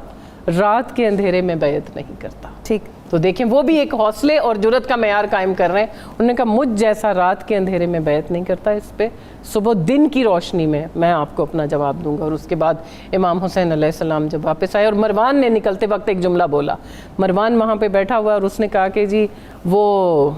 رات کے اندھیرے میں بیعت نہیں کرتا. ٹھیک، تو دیکھیں وہ بھی ایک حوصلے اور جرت کا معیار قائم کر رہے ہیں. انہوں نے کہا مجھ جیسا رات کے اندھیرے میں بیعت نہیں کرتا، اس پہ صبح دن کی روشنی میں آپ کو اپنا جواب دوں گا. اور اس کے بعد امام حسین علیہ السلام جب واپس آئے اور مروان نے نکلتے وقت ایک جملہ بولا. مروان وہاں پہ بیٹھا ہوا اور اس نے کہا کہ جی وہ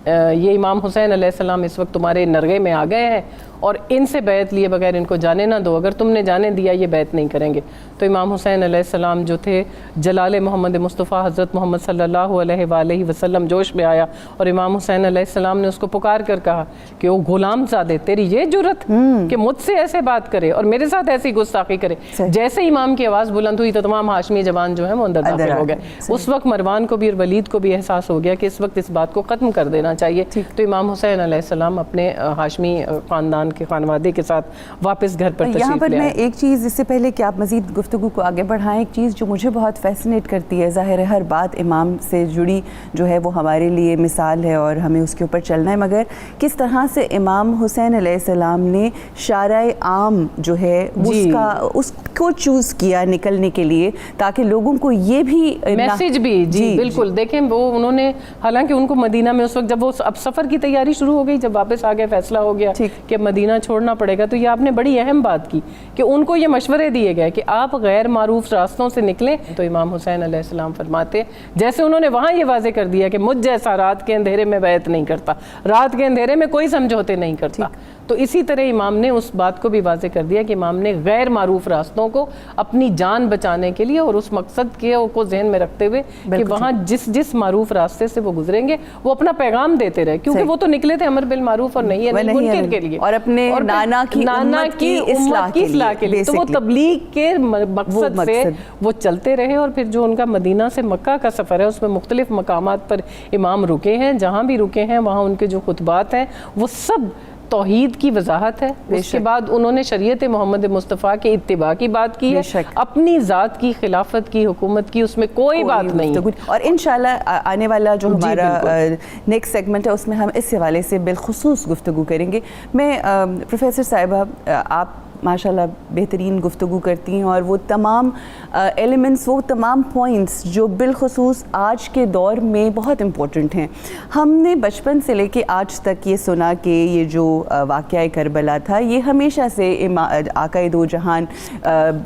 یہ امام حسین علیہ السلام اس وقت تمہارے نرغے میں آ گئے ہیں اور ان سے بیعت لیے بغیر ان کو جانے نہ دو، اگر تم نے جانے دیا یہ بیعت نہیں کریں گے. تو امام حسین علیہ السلام جو تھے، جلال محمد مصطفیٰ حضرت محمد صلی اللہ علیہ وآلہ وسلم جوش میں آیا، اور امام حسین علیہ السلام نے اس کو پکار کر کہا کہ او غلام زادے، تیری یہ جرت کہ مجھ سے ایسے بات کرے اور میرے ساتھ ایسی گستاخی کرے. جیسے امام کی آواز بلند ہوئی تو تمام ہاشمی جوان جو ہیں وہ اندر داخل ہو گئے. اس وقت مروان کو بھی اور ولید کو بھی احساس ہو گیا کہ اس وقت اس بات کو ختم کر دینا چاہیے. تو امام حسین علیہ السلام اپنے ہاشمی خاندان کے خانوادے کے ساتھ واپس گھر پر تشریف لے آئے. یہاں پر میں ایک چیز، اس سے پہلے کہ آپ مزید گفتگو کو آگے بڑھائیں، ایک چیز جو مجھے بہت فیسنیٹ کرتی ہے، ظاہر ہے ہر بات امام سے جڑی جو ہے وہ ہمارے لیے مثال ہے اور ہمیں اس کے اوپر چلنا ہے، مگر کس طرح سے امام حسین علیہ السلام نے شارع عام جو ہے اس کو چوز کیا نکلنے کے لیے، تاکہ لوگوں کو یہ بھی میسج بھی جی بالکل دیکھیں وہ انہوں نے، حالانکہ ان کو مدینہ میں اس وقت جب وہ اب سفر کی تیاری شروع ہو گئی، جب واپس آ گئے فیصلہ ہو گیا کہ مدینہ چھوڑنا پڑے گا، تو یہ آپ نے بڑی اہم بات کی کہ ان کو یہ مشورے دیے گئے کہ آپ غیر معروف راستوں سے نکلیں. تو امام حسین علیہ السلام فرماتے، جیسے انہوں نے وہاں یہ واضح کر دیا کہ مجھ جیسا رات کے اندھیرے میں بیعت نہیں کرتا، رات کے اندھیرے میں کوئی سمجھوتے نہیں کرتا، تو اسی طرح امام نے اس بات کو بھی واضح کر دیا کہ امام نے غیر معروف راستوں کو اپنی جان بچانے کے لیے اور اس مقصد کو ذہن میں رکھتے ہوئے کہ وہاں جس معروف راستے سے وہ گزریں گے وہ اپنا پیغام دیتے رہے، کیونکہ وہ تو نکلے تھے امر بالمعروف اور نہی عن المنکر کے لیے، اور اپنے نانا کی امت کی اصلاح کے لیے، تو وہ تبلیغ کے مقصد سے وہ چلتے رہے. اور پھر جو ان کا مدینہ سے مکہ کا سفر ہے اس میں مختلف مقامات پر امام رکے ہیں، جہاں بھی رکے ہیں وہاں ان کے جو خطبات ہیں وہ سب توحید کی وضاحت ہے. اس کے بعد انہوں نے شریعت محمد مصطفیٰ کے اتباع کی بات کی ہے، اپنی ذات کی خلافت کی حکومت کی اس میں کوئی بات نہیں. اور انشاءاللہ آنے والا جو ہمارا نیکسٹ سیگمنٹ ہے اس میں ہم اس حوالے سے بالخصوص گفتگو کریں گے. میں پروفیسر صاحبہ آپ ماشاءاللہ بہترین گفتگو کرتی ہیں اور وہ تمام ایلیمنٹس، وہ تمام پوائنٹس جو بالخصوص آج کے دور میں بہت امپورٹنٹ ہیں. ہم نے بچپن سے لے کے آج تک یہ سنا کہ یہ جو واقعہ کربلا تھا یہ ہمیشہ سے آقا دو جہان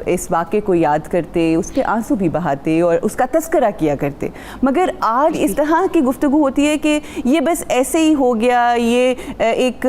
اس واقعے کو یاد کرتے، اس کے آنسو بھی بہاتے اور اس کا تذکرہ کیا کرتے. مگر آج اس طرح کی گفتگو ہوتی ہے کہ یہ بس ایسے ہی ہو گیا، یہ ایک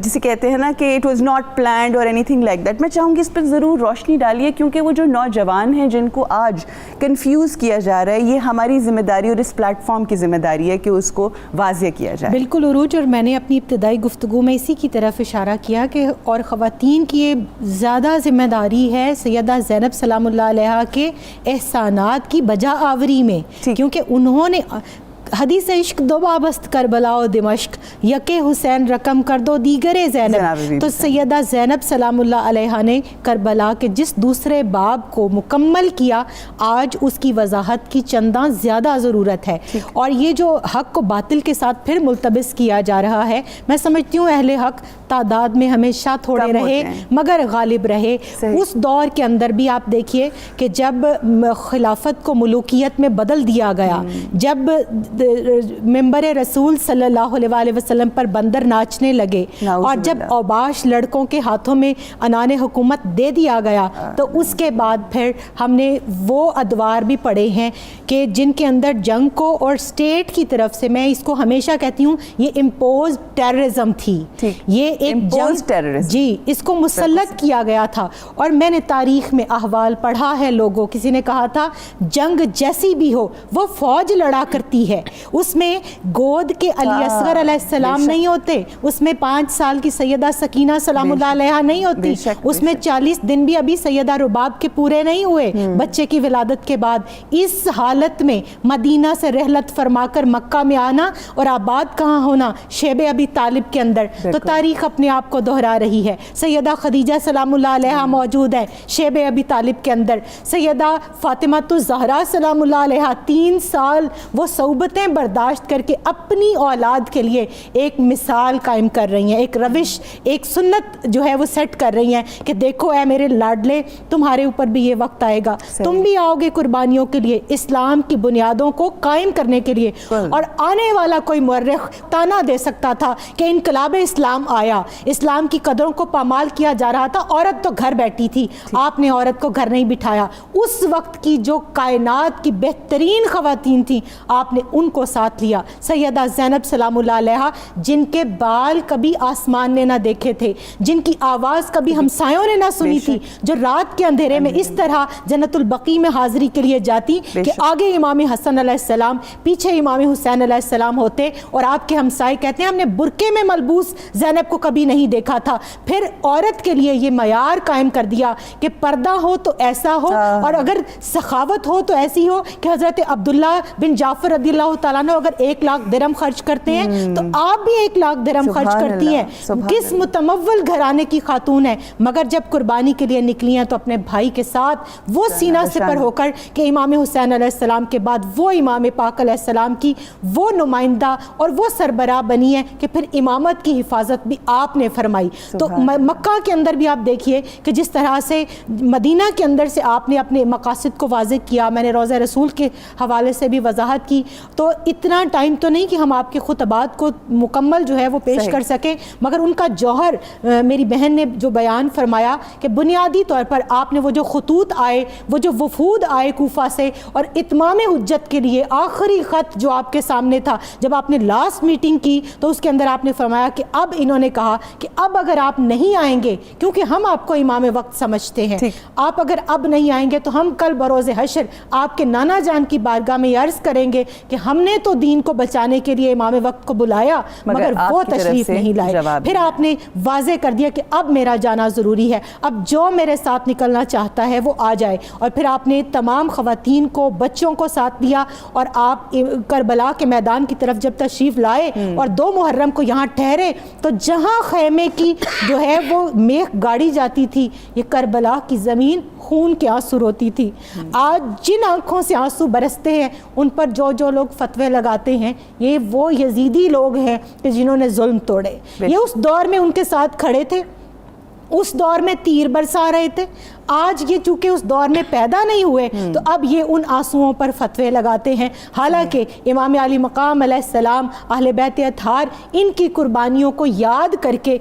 جسے کہتے ہیں نا کہ اٹ واز ناٹ پلانڈ اور تھنگ لائک دیٹ. میں چاہوں گی اس پر ضرور روشنی ڈالیے، کیونکہ وہ جو نوجوان ہیں جن کو آج کنفیوز کیا جا رہا ہے، یہ ہماری ذمہ داری اور اس پلیٹ فارم کی ذمہ داری ہے کہ اس کو واضح کیا جائے. بالکل عروج، اور میں نے اپنی ابتدائی گفتگو میں اسی کی طرف اشارہ کیا کہ اور خواتین کی یہ زیادہ ذمہ داری ہے سیدہ زینب سلام اللہ علیہا کے احسانات کی بجا آوری میں، کیونکہ انہوں نے حدیث عشق دو بابست کربلا و دمشق، یک حسین رقم کر دو دیگر زینب. تو سیدہ زینب سلام اللہ علیہا نے کربلا کے جس دوسرے باب کو مکمل کیا، آج اس کی وضاحت کی چنداں زیادہ ضرورت ہے. اور یہ جو حق کو باطل کے ساتھ پھر ملتبس کیا جا رہا ہے، میں سمجھتی ہوں اہل حق تعداد میں ہمیشہ تھوڑے رہے مگر غالب رہے. اس دور کے اندر بھی آپ دیکھیے کہ جب خلافت کو ملوکیت میں بدل دیا گیا، جب ممبر رسول صلی اللہ علیہ وآلہ وسلم پر بندر ناچنے لگے، اور جب اوباش لڑکوں کے ہاتھوں میں عنان حکومت دے دیا گیا، تو اس کے بعد پھر ہم نے وہ ادوار بھی پڑھے ہیں کہ جن کے اندر جنگ کو اور اسٹیٹ کی طرف سے، میں اس کو ہمیشہ کہتی ہوں یہ امپوز ٹیررزم تھی، یہ ایک جنگ، جی اس کو مسلط کیا گیا تھا. اور میں نے تاریخ میں احوال پڑھا ہے لوگوں، کسی نے کہا تھا جنگ جیسی بھی ہو وہ فوج لڑا کرتی ہے، اس میں گود کے علی اصغر علیہ السلام نہیں ہوتے، اس میں 5 سال کی سیدہ سکینہ سلام اللہ علیہا نہیں ہوتی، اس میں 40 دن بھی ابھی سیدہ رباب کے پورے نہیں ہوئے بچے کی ولادت کے بعد. اس حالت میں مدینہ سے رحلت فرما کر مکہ میں آنا اور آباد کہاں ہونا، شیب ابی طالب کے اندر. تو تاریخ اپنے آپ کو دہرا رہی ہے. سیدہ خدیجہ سلام اللہ علیہا موجود ہے شیب ابی طالب کے اندر. سیدہ فاطمہ الزہرا سلام اللہ علیہا 3 سال وہ صعوبتیں برداشت کر کے اپنی اولاد کے لیے ایک مثال قائم کر رہی ہیں، ایک روش، ایک سنت جو ہے وہ سیٹ کر رہی ہیں کہ دیکھو اے میرے لاڈلے، تمہارے اوپر بھی یہ وقت آئے گا، تم بھی آؤ گے قربانیوں کے لیے، اسلام کی بنیادوں کو قائم کرنے کے لیے. اور آنے والا کوئی مورخ تانا دے سکتا تھا کہ انقلاب اسلام آیا، اسلام کی قدروں کو پامال کیا جا رہا تھا، عورت تو گھر بیٹھی تھی، آپ نے عورت کو گھر نہیں بٹھایا. اس وقت کی جو کائنات کی بہترین خواتین تھیں آپ نے ان کو ساتھ لیا. سیدہ زینب سلام اللہ علیہا جن کے بال کبھی آسمان نے نہ دیکھے تھے، جن کی آواز کبھی ہمسایوں نے نہ سنی تھی، جو رات کے اندھیرے میں اس طرح جنت البقیع میں حاضری کے لیے جاتی کہ آگے امام حسن علیہ السلام، پیچھے امام حسین علیہ السلام ہوتے، اور آپ کے ہمسائے کہتے ہیں ہم نے برقعے میں ملبوس زینب کو کبھی نہیں دیکھا تھا. پھر عورت کے لیے یہ معیار قائم کر دیا کہ پردہ ہو تو ایسا ہو، اور اگر سخاوت ہو تو ایسی ہو کہ حضرت عبداللہ بن جعفر رضی اللہ تعالیٰ عنہ اگر 1 لاکھ درہم خرچ کرتے ہیں تو آپ بھی 1 لاکھ درہم خرچ کرتی ہیں. کس متمول گھرانے کی خاتون ہے، مگر جب قربانی کے لیے نکلی ہیں تو اپنے بھائی کے ساتھ وہ سینہ سپر ہو کر کہ امام حسین علیہ السلام کے بعد وہ امام پاک علیہ السلام کی وہ نمائندہ اور وہ سربراہ بنی ہے کہ پھر امامت کی حفاظت بھی آپ نے فرمائی. تو مکہ کے اندر بھی آپ دیکھیے کہ جس طرح سے مدینہ کے اندر سے آپ نے اپنے مقاصد کو واضح کیا، میں نے روضہ رسول کے حوالے سے بھی وضاحت کی. تو تو اتنا ٹائم تو نہیں کہ ہم آپ کے خطبات کو مکمل جو ہے وہ پیش کر سکیں، مگر ان کا جوہر میری بہن نے جو بیان فرمایا کہ بنیادی طور پر آپ نے وہ جو خطوط آئے، وہ جو وفود آئے کوفہ سے، اور اتمام حجت کے لیے آخری خط جو آپ کے سامنے تھا، جب آپ نے لاسٹ میٹنگ کی تو اس کے اندر آپ نے فرمایا کہ اب انہوں نے کہا کہ اب اگر آپ نہیں آئیں گے، کیونکہ ہم آپ کو امام وقت سمجھتے ہیں، آپ اگر اب نہیں آئیں گے تو ہم کل بروز حشر آپ کے نانا جان کی بارگاہ میں عرض کریں گے کہ ہم نے تو دین کو بچانے کے لیے امام وقت کو بلایا مگر وہ تشریف نہیں لائے۔ پھر آپ نے واضح کر دیا کہ اب میرا جانا ضروری ہے، اب جو میرے ساتھ نکلنا چاہتا ہے وہ آ جائے، اور پھر آپ نے تمام خواتین کو، بچوں کو ساتھ لیا، اور آپ کربلا کے میدان کی طرف جب تشریف لائے اور 2 محرم کو یہاں ٹھہرے تو جہاں خیمے کی جو ہے وہ میخ گاڑی جاتی تھی، یہ کربلا کی زمین خون کے آنسو روتی تھی۔ آج جن آنکھوں سے آنسو برستے ہیں ان پر جو جو لوگ فتوے لگاتے ہیں، یہ وہ یزیدی لوگ ہیں کہ جنہوں نے ظلم توڑے، یہ اس دور میں ان کے ساتھ کھڑے تھے، اس دور میں تیر برسا رہے تھے۔ آج یہ چونکہ اس دور میں پیدا نہیں ہوئے تو اب یہ ان آنسوؤں پر فتوے لگاتے ہیں، حالانکہ امام علی مقام علیہ السلام، اہل بیت اطہار، ان کی قربانیوں کو یاد کر کے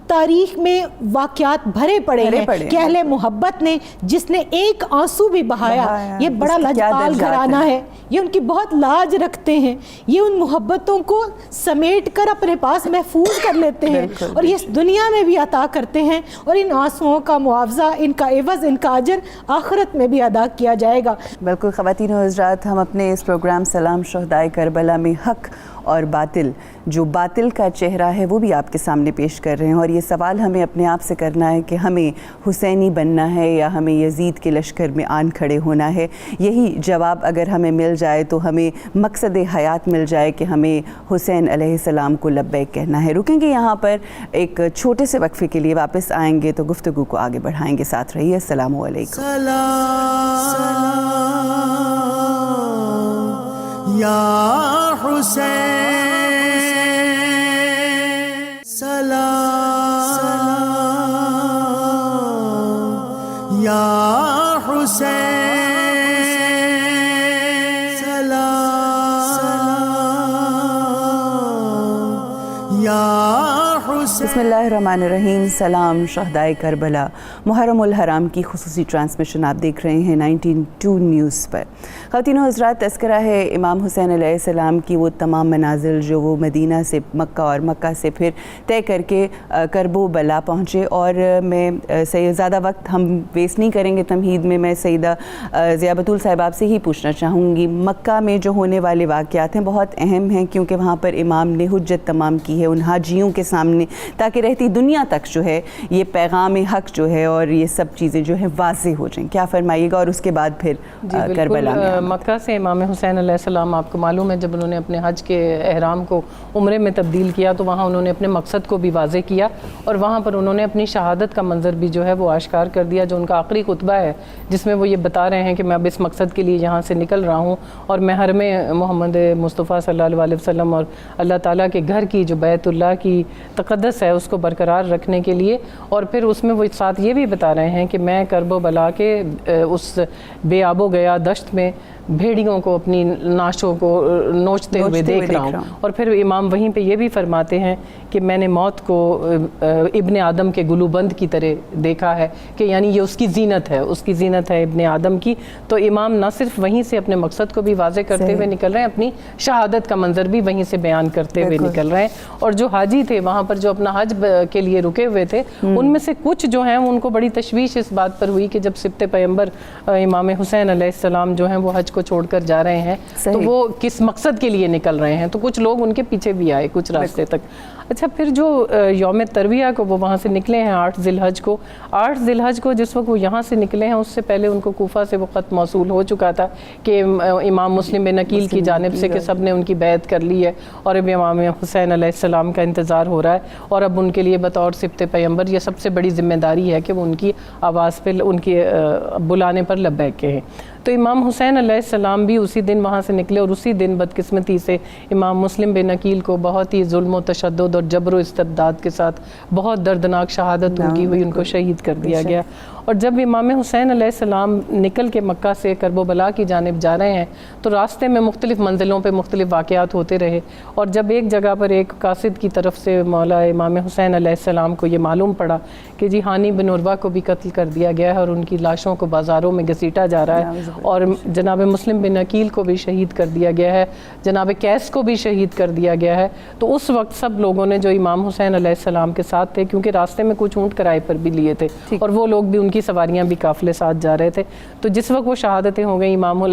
تاریخ میں واقعات بھرے پڑے ہیں کہ اہل محبت نے جس نے ایک آنسو بھی بہایا، یہ بڑا لجپال گھرانہ ہے، یہ ان کی بہت لاج رکھتے ہیں، یہ ان محبتوں کو سمیٹ کر اپنے پاس محفوظ کر لیتے ہیں اور یہ اس دنیا میں بھی عطا کرتے ہیں، اور ان آنسوؤں کا معاوضہ، ان کا عوض، ان کا اجر آخرت میں بھی ادا کیا جائے گا۔ بالکل خواتین و حضرات، ہم اپنے اس پروگرام سلام شہدائے کربلا میں حق اور باطل، جو باطل کا چہرہ ہے وہ بھی آپ کے سامنے پیش کر رہے ہیں، اور یہ سوال ہمیں اپنے آپ سے کرنا ہے کہ ہمیں حسینی بننا ہے یا ہمیں یزید کے لشکر میں آن کھڑے ہونا ہے۔ یہی جواب اگر ہمیں مل جائے تو ہمیں مقصد حیات مل جائے کہ ہمیں حسین علیہ السلام کو لبیک کہنا ہے۔ رکیں گے یہاں پر ایک چھوٹے سے وقفے کے لیے، واپس آئیں گے تو گفتگو کو آگے بڑھائیں گے، ساتھ رہیے۔ السلام علیکم۔ یا حسین سلام، یا حسین سلام، یا حسین۔ بسم اللہ الرحمن الرحیم۔ سلام شہدائے کربلا، محرم الحرام کی خصوصی ٹرانسمیشن آپ دیکھ رہے ہیں 92 نیوز پر۔ خواتین و حضرات، تذکرہ ہے امام حسین علیہ السلام کی وہ تمام منازل جو وہ مدینہ سے مکہ اور مکہ سے پھر طے کر کے کربو بلا پہنچے، اور میں زیادہ وقت ہم ویسٹ نہیں کریں گے تمہید میں سیدہ ضیاء بطول صاحب آپ سے ہی پوچھنا چاہوں گی، مکہ میں جو ہونے والے واقعات ہیں بہت اہم ہیں، کیونکہ وہاں پر امام نے حجت تمام کی ہے ان حاجیوں کے سامنے، تاکہ رہتی دنیا تک جو ہے یہ پیغام حق جو ہے اور یہ سب چیزیں جو ہیں واضح ہو جائیں۔ کیا فرمائیے گا؟ اور اس کے بعد پھر کربلا میں مکہ سے امام حسین علیہ السلام، آپ کو معلوم ہے جب انہوں نے اپنے حج کے احرام کو عمرے میں تبدیل کیا تو وہاں انہوں نے اپنے مقصد کو بھی واضح کیا، اور وہاں پر انہوں نے اپنی شہادت کا منظر بھی جو ہے وہ آشکار کر دیا، جو ان کا آخری خطبہ ہے جس میں وہ یہ بتا رہے ہیں کہ میں اب اس مقصد کے لیے یہاں سے نکل رہا ہوں، اور میں حرم محمد مصطفیٰ صلی اللہ علیہ وسلم اور اللہ تعالیٰ کے گھر کی جو بیت اللہ کی تقدس ہے اس کو برقرار رکھنے کے لیے، اور پھر اس میں وہ ساتھ یہ بھی بتا رہے ہیں کہ میں کرب و بلا کے اس بے آب و گیا دشت میں بھیڑیوں کو اپنی ناشوں کو نوچتے ہوئے دیکھ رہا ہوں، اور پھر امام وہیں پہ یہ بھی فرماتے ہیں کہ میں نے موت کو ابن آدم کے گلوبند کی طرح دیکھا ہے، کہ یعنی یہ اس کی زینت ہے، اس کی زینت ہے ابن آدم کی۔ تو امام نہ صرف وہیں سے اپنے مقصد کو بھی واضح کرتے ہوئے نکل رہے ہیں، اپنی شہادت کا منظر بھی وہیں سے بیان کرتے ہوئے نکل رہے ہیں، اور جو حاجی تھے وہاں پر جو اپنا حج کے لیے رکے ہوئے تھے ان میں سے کچھ جو ہیں ان کو بڑی تشویش اس بات پر ہوئی کہ جب سبت پیغمبر امام حسین علیہ السلام جو ہیں وہ حج کو چھوڑ کر جا رہے ہیں تو وہ کس مقصد کے لیے نکل رہے ہیں، تو کچھ لوگ ان کے پیچھے بھی آئے کچھ راستے تک۔ اچھا، پھر جو یوم ترویہ کو وہ وہاں سے نکلے ہیں 8 ذی الحج کو، 8 ذی الحج کو جس وقت وہ یہاں سے نکلے ہیں اس سے پہلے ان کو کوفہ سے وہ خط موصول ہو چکا تھا کہ امام مسلم بن عقیل کی جانب سے کہ سب نے ان کی بیعت کر لی ہے اور اب امام حسین علیہ السلام کا انتظار ہو رہا ہے، اور اب ان کے لیے بطور سبت پیغمبر یہ سب سے بڑی ذمہ داری ہے کہ وہ ان کی آواز پہ، ان کے بلانے پر لبیک کہیں۔ تو امام حسین علیہ السلام بھی اسی دن وہاں سے نکلے، اور اسی دن بدقسمتی سے امام مسلم بن عقیل کو بہت ہی ظلم و تشدد اور جبر و استبداد کے ساتھ بہت دردناک شہادت ان کی ہوئی، ان کو شہید کر دیا گیا۔ اور جب امام حسین علیہ السلام نکل کے مکہ سے کرب و بلا کی جانب جا رہے ہیں تو راستے میں مختلف منزلوں پہ مختلف واقعات ہوتے رہے، اور جب ایک جگہ پر ایک قاصد کی طرف سے مولا امام حسین علیہ السلام کو یہ معلوم پڑا کہ جی ہانی بن عروہ کو بھی قتل کر دیا گیا ہے اور ان کی لاشوں کو بازاروں میں گھسیٹا جا رہا ہے، اور جناب مسلم بن عقیل کو بھی شہید کر دیا گیا ہے، جناب قیس کو بھی شہید کر دیا گیا ہے، تو اس وقت سب لوگوں نے جو امام حسین علیہ السلام کے ساتھ تھے، کیونکہ راستے میں کچھ اونٹ کرائے پر بھی لیے تھے اور وہ لوگ بھی، ان کی سواریاں بھی قافلے ساتھ جا رہے تھے، تو جس وقت وہ شہادتیں ہو گئیں امام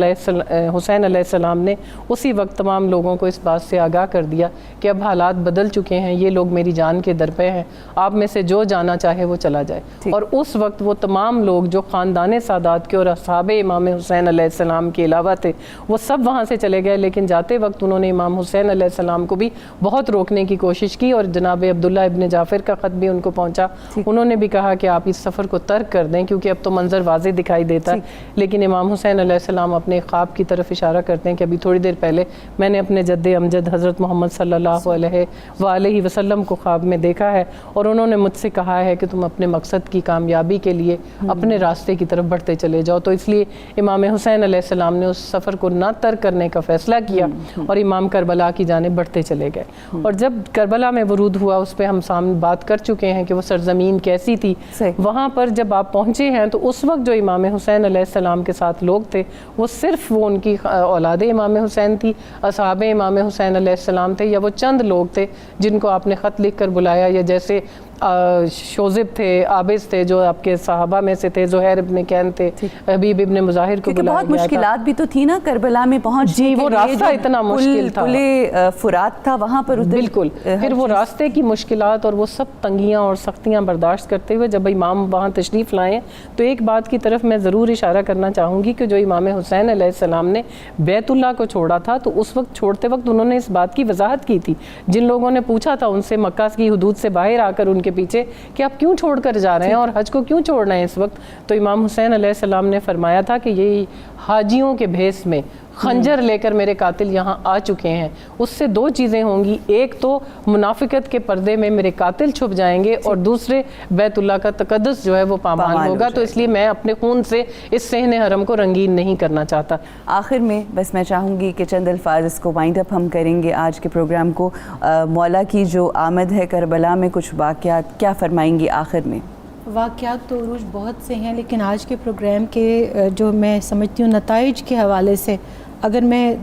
حسین علیہ السلام نے اسی وقت تمام لوگوں کو اس بات سے آگاہ کر دیا کہ اب حالات بدل چکے ہیں، یہ لوگ میری جان کے در پہ ہیں، آپ میں سے جو جانا چاہے وہ چلا جائے۔ اور اس وقت وہ تمام لوگ جو خاندان سادات کے اور اصحاب امام حسین علیہ السلام کے علاوہ تھے وہ سب وہاں سے چلے گئے، لیکن جاتے وقت انہوں نے امام حسین علیہ السلام کو بھی بہت روکنے کی کوشش کی، اور جناب عبداللہ ابن جعفر کا خط بھی ان کو پہنچا، انہوں نے بھی کہا کہ آپ اس سفر کو ترک کر دیں کیونکہ اب تو منظر واضح دکھائی دیتا ہے، لیکن امام حسین علیہ السلام اپنے خواب کی طرف اشارہ کرتے ہیں کہ ابھی تھوڑی دیر پہلے میں نے اپنے جد امجد حضرت محمد صلی اللہ علیہ وآلہ وسلم کو خواب میں دیکھا ہے، اور انہوں نے مجھ سے کہا ہے کہ تم اپنے مقصد کی کامیابی کے لیے اپنے راستے کی طرف بڑھتے چلے جاؤ، تو اس لیے امام حسین علیہ السلام نے اس سفر کو نہ ترک کرنے کا فیصلہ کیا اور امام کربلا کی جانب بڑھتے چلے گئے۔ اور جب کربلا میں ورود ہوا، اس پہ ہم سامنے بات کر چکے ہیں کہ وہ سرزمین کیسی تھی، وہاں پر جب آپ پہنچے ہیں تو اس وقت جو امام حسین علیہ السلام کے ساتھ لوگ تھے وہ صرف وہ ان کی اولاد امام حسین تھی، اصحاب امام حسین علیہ السلام تھے، یا وہ چند لوگ تھے جن کو آپ نے خط لکھ کر بلایا، یا جیسے شوذب تھے، عابس تھے جو آپ کے صحابہ میں سے تھے، زہیر ابن کین تھے، حبیب ابن مظاہر کو بلایا بہت گیا تھا۔ مشکلات بھی تو تھی نا کربلا میں پہنچنے جی، وہ راستہ اتنا مشکل تھا، پل فرات تھا وہاں پر، بالکل، پھر وہ راستے کی مشکلات اور وہ سب تنگیاں اور سختیاں برداشت کرتے ہوئے جب امام وہاں تشریف لائے تو ایک بات کی طرف میں ضرور اشارہ کرنا چاہوں گی کہ جو امام حسین علیہ السلام نے بیت اللہ کو چھوڑا تھا تو اس وقت چھوڑتے وقت انہوں نے اس بات کی وضاحت کی تھی، جن لوگوں نے پوچھا تھا ان سے مکہ کی حدود سے باہر آ کر ان کے پیچھے کہ آپ کیوں چھوڑ کر جا رہے ہیں اور حج کو کیوں چھوڑ رہے ہیں اس وقت، تو امام حسین علیہ السلام نے فرمایا تھا کہ یہ حاجیوں کے بھیس میں خنجر لے کر میرے قاتل یہاں آ چکے ہیں، اس سے دو چیزیں ہوں گی، ایک تو منافقت کے پردے میں میرے قاتل چھپ جائیں گے، اور دوسرے بیت اللہ کا تقدس جو ہے وہ پامال ہوگا، تو اس لیے میں اپنے خون سے اس صحن حرم کو رنگین نہیں کرنا چاہتا۔ آخر میں بس میں چاہوں گی کہ چند الفاظ اس کو وائنڈ اپ ہم کریں گے آج کے پروگرام کو، مولا کی جو آمد ہے کربلا میں، کچھ واقعات کیا فرمائیں گی آخر میں؟ واقعات تو عروج بہت سے ہیں، لیکن آج کے پروگرام کے جو میں سمجھتی ہوں نتائج کے حوالے سے اگر میں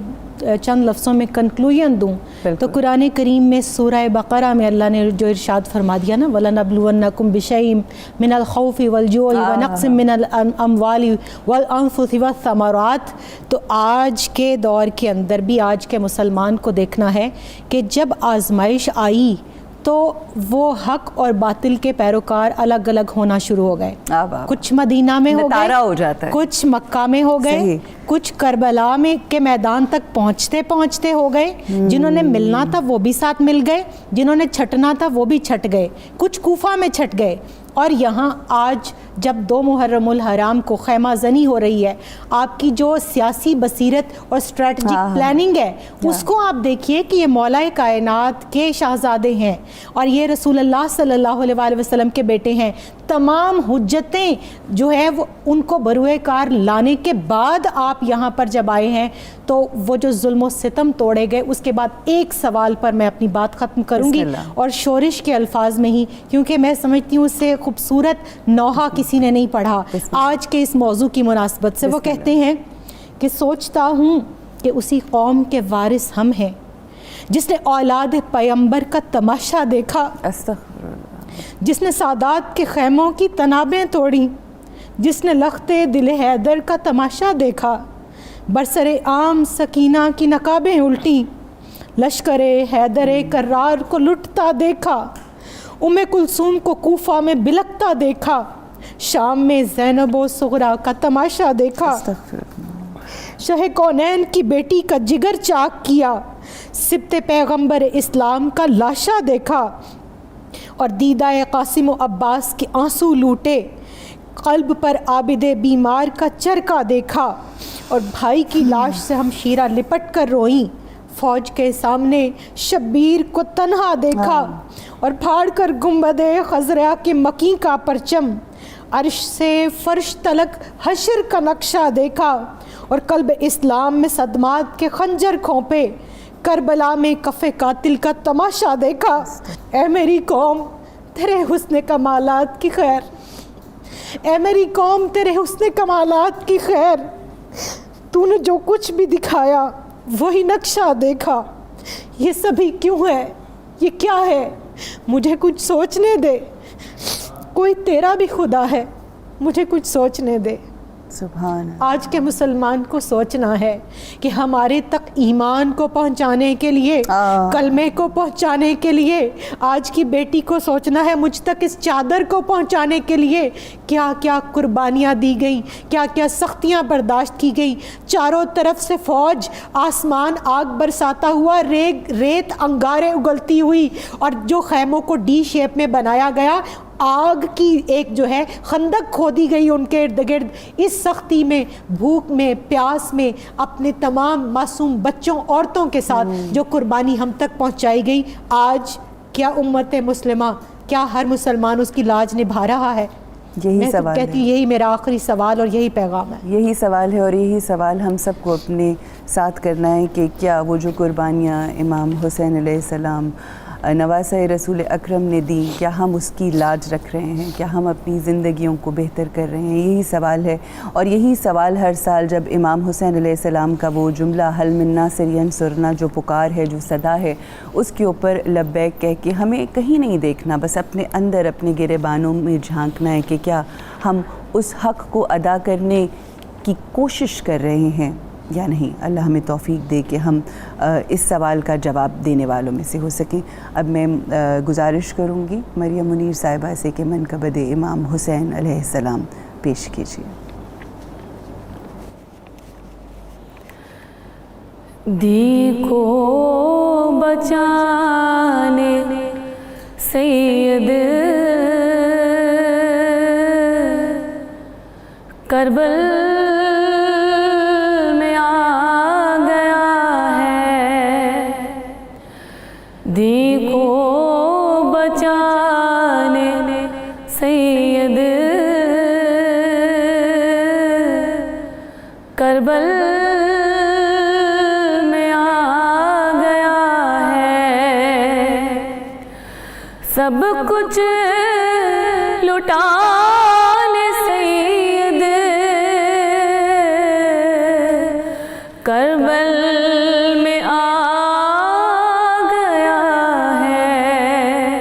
چند لفظوں میں کنکلوژن دوں تو قرآن کریم میں سورہ بقرہ میں اللہ نے جو ارشاد فرما دیا نا، وَلَنَبْلُوَنَّكُمْ بِشَيْءٍ مِّنَ الْخَوْفِ وَالْجُوعِ وَنَقْصٍ مِّنَ الْأَمْوَالِ وَالْأَنفُسِ وَالثَّمَرَاتِ، تو آج کے دور کے اندر بھی آج کے مسلمان کو دیکھنا ہے کہ جب آزمائش آئی تو وہ حق اور باطل کے پیروکار الگ الگ ہونا شروع ہو گئے، کچھ مدینہ میں ہو گئے، کچھ مکہ میں ہو گئے، کچھ کربلا میں کے میدان تک پہنچتے پہنچتے ہو گئے، جنہوں نے ملنا تھا وہ بھی ساتھ مل گئے، جنہوں نے چھٹنا تھا وہ بھی چھٹ گئے، کچھ کوفہ میں چھٹ گئے، اور یہاں آج جب 2 محرم الحرام کو خیمہ زنی ہو رہی ہے، آپ کی جو سیاسی بصیرت اور اسٹریٹجک پلاننگ ہے اس کو آپ دیکھیے کہ یہ مولا کائنات کے شہزادے ہیں اور یہ رسول اللہ صلی اللہ علیہ وآلہ وسلم کے بیٹے ہیں، تمام حجتیں جو ہے وہ ان کو بروئے کار لانے کے بعد آپ یہاں پر جب آئے ہیں تو وہ جو ظلم و ستم توڑے گئے، اس کے بعد ایک سوال پر میں اپنی بات ختم کروں گی اور شورش کے الفاظ میں ہی، کیونکہ میں سمجھتی ہوں اس سے خوبصورت نوحہ کسی نے نہیں پڑھا آج کے اس موضوع کی مناسبت سے۔ وہ کہتے ہیں کہ سوچتا ہوں کہ اسی قوم کے وارث ہم ہیں جس نے اولاد پیمبر کا تماشا دیکھا، جس نے سادات کے خیموں کی تنابیں توڑی، جس نے لخت دل حیدر کا تماشا دیکھا، برسر عام سکینہ کی نقابیں الٹی، لشکر حیدر کرار کو لٹتا دیکھا، ام کلثوم کو کوفہ میں بلکتا دیکھا، شام میں زینب و صغرا کا تماشا دیکھا، شاہ کونین کی بیٹی کا جگر چاک کیا، سبت پیغمبر اسلام کا لاشا دیکھا، اور دیدہ قاسم و عباس کے آنسو لوٹے، قلب پر عابد بیمار کا چرکا دیکھا، اور بھائی کی لاش سے ہم شیرہ لپٹ کر روئیں، فوج کے سامنے شبیر کو تنہا دیکھا، اور پھاڑ کر گنبد خضرا کے مکی کا پرچم، عرش سے فرش تلک حشر کا نقشہ دیکھا، اور قلب اسلام میں صدمات کے خنجر کھونپے، کربلا میں کف قاتل کا تماشا دیکھا۔ اے میری قوم تیرے حسن کمالات کی خیر، اے میری قوم تیرے حسن کمالات کی خیر، تو نے جو کچھ بھی دکھایا وہی نقشہ دیکھا، یہ سبھی کیوں ہے، یہ کیا ہے، مجھے کچھ سوچنے دے، کوئی تیرا بھی خدا ہے، مجھے کچھ سوچنے دے۔ سبحان اللہ۔ آج کے مسلمان کو سوچنا ہے کہ ہمارے تک ایمان کو پہنچانے کے لیے، کلمے کو پہنچانے کے لیے، آج کی بیٹی کو سوچنا ہے مجھ تک اس چادر کو پہنچانے کے لیے کیا کیا قربانیاں دی گئیں، کیا کیا سختیاں برداشت کی گئی، چاروں طرف سے فوج، آسمان آگ برساتا ہوا، ریت انگارے اگلتی ہوئی، اور جو خیموں کو ڈی شیپ میں بنایا گیا، آگ کی ایک جو ہے خندق کھودی گئی ان کے ارد گرد، اس سختی میں، بھوک میں، پیاس میں، اپنے تمام معصوم بچوں، عورتوں کے ساتھ جو قربانی ہم تک پہنچائی گئی، آج کیا امت مسلمہ، کیا ہر مسلمان اس کی لاج نبھا رہا ہے؟ یہی سوال ہے، کہتی یہی میرا آخری سوال اور یہی پیغام ہے۔ یہی سوال ہے، اور یہی سوال ہم سب کو اپنے ساتھ کرنا ہے کہ کیا وہ جو قربانیاں امام حسین علیہ السلام نواسہ رسول اکرم نے دی، کیا ہم اس کی لاج رکھ رہے ہیں، کیا ہم اپنی زندگیوں کو بہتر کر رہے ہیں؟ یہی سوال ہے، اور یہی سوال ہر سال جب امام حسین علیہ السلام کا وہ جملہ حل من ناصر ینصرنا، جو پکار ہے، جو صدا ہے، اس کے اوپر لبیک کہہ کے ہمیں کہیں نہیں دیکھنا، بس اپنے اندر، اپنے گریبانوں میں جھانکنا ہے کہ کیا ہم اس حق کو ادا کرنے کی کوشش کر رہے ہیں یا نہیں۔ اللہ ہمیں توفیق دے کہ ہم اس سوال کا جواب دینے والوں میں سے ہو سکیں۔ اب میں گزارش کروں گی مریم منیر صاحبہ سے کہ منقبت امام حسین علیہ السلام پیش کیجیے۔ دی کو بچانے سید کربل میں آ گیا ہے، دی کو بچانے سید کربل میں آ گیا ہے، سب کچھ لٹانے سید کربل میں آ گیا ہے،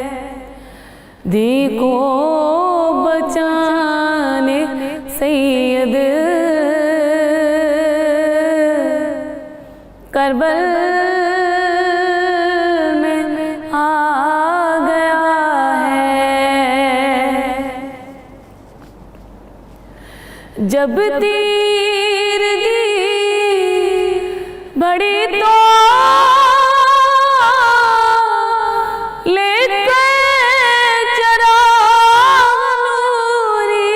دی کو بچانے سید کربل میں آ گیا ہے، جب تیرگی بڑی تو لے کر چراغ نوری،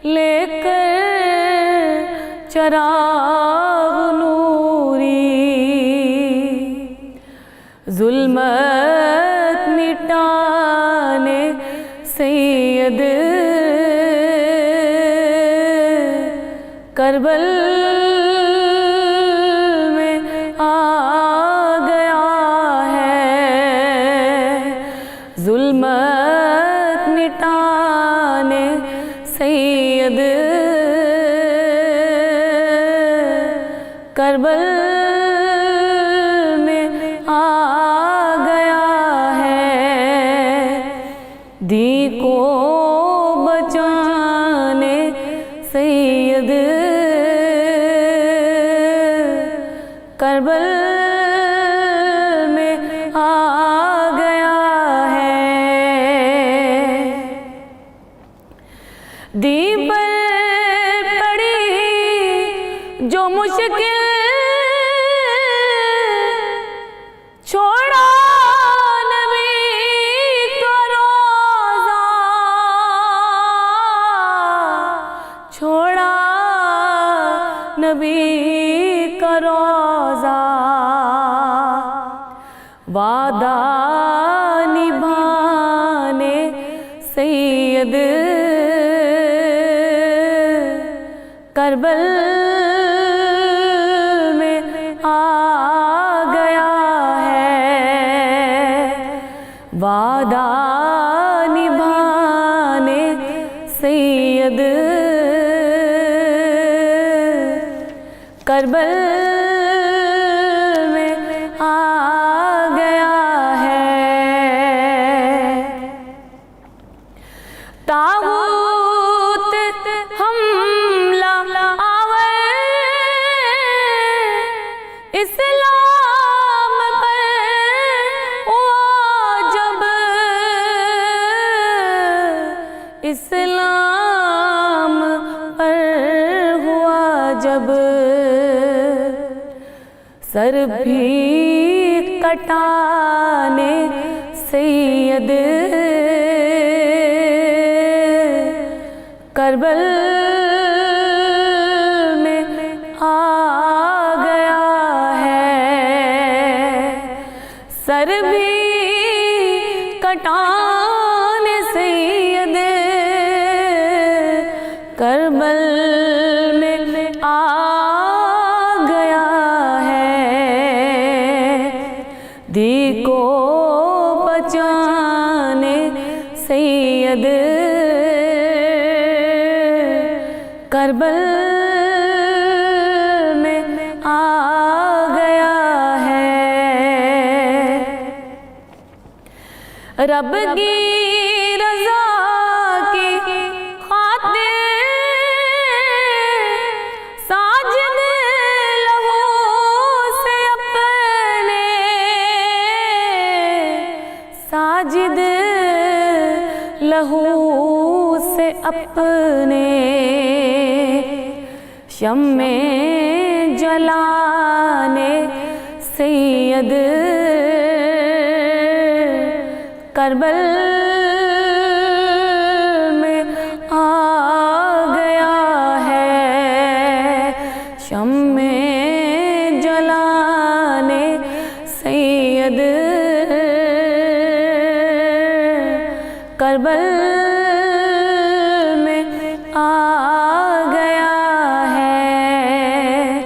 لے کر چراغ نوری، ظلمت مٹانے سید کربل میں آ گیا ہے، ظلمت مٹانے سید کربل میں آ گیا ہے، دی کو بچانے سید کربل میں آ گیا ہے، دی پر پڑی جو مشکل چھوڑا نبی کا روزہ، چھوڑا نبی کا روزہ، کربل میں آ گیا ہے وعدہ نبھانے سید کربل میں آ گیا ہے طاغوت حملہ آور اسلام پر ہوا جب اسلام پر ہوا جب سر بھی کٹانے سید کربل میں آ گیا ہے سر بھی کٹانے سید کربل میں آ گیا ہے دی کو بچانے سید کربل میں آ گیا ہے رب کی رضا کی خاطر ساجد لہو سے اپنے ساجد لہو سے اپنے شمع جلانے سید کربل میں آ گیا ہے شمع جلانے سید کربل میں آ گیا ہے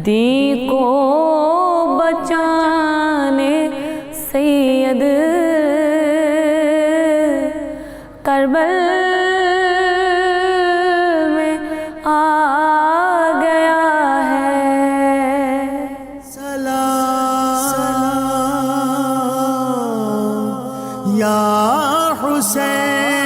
دی کو بچانے سید کربل میں آ گیا ہے سلام یا حسین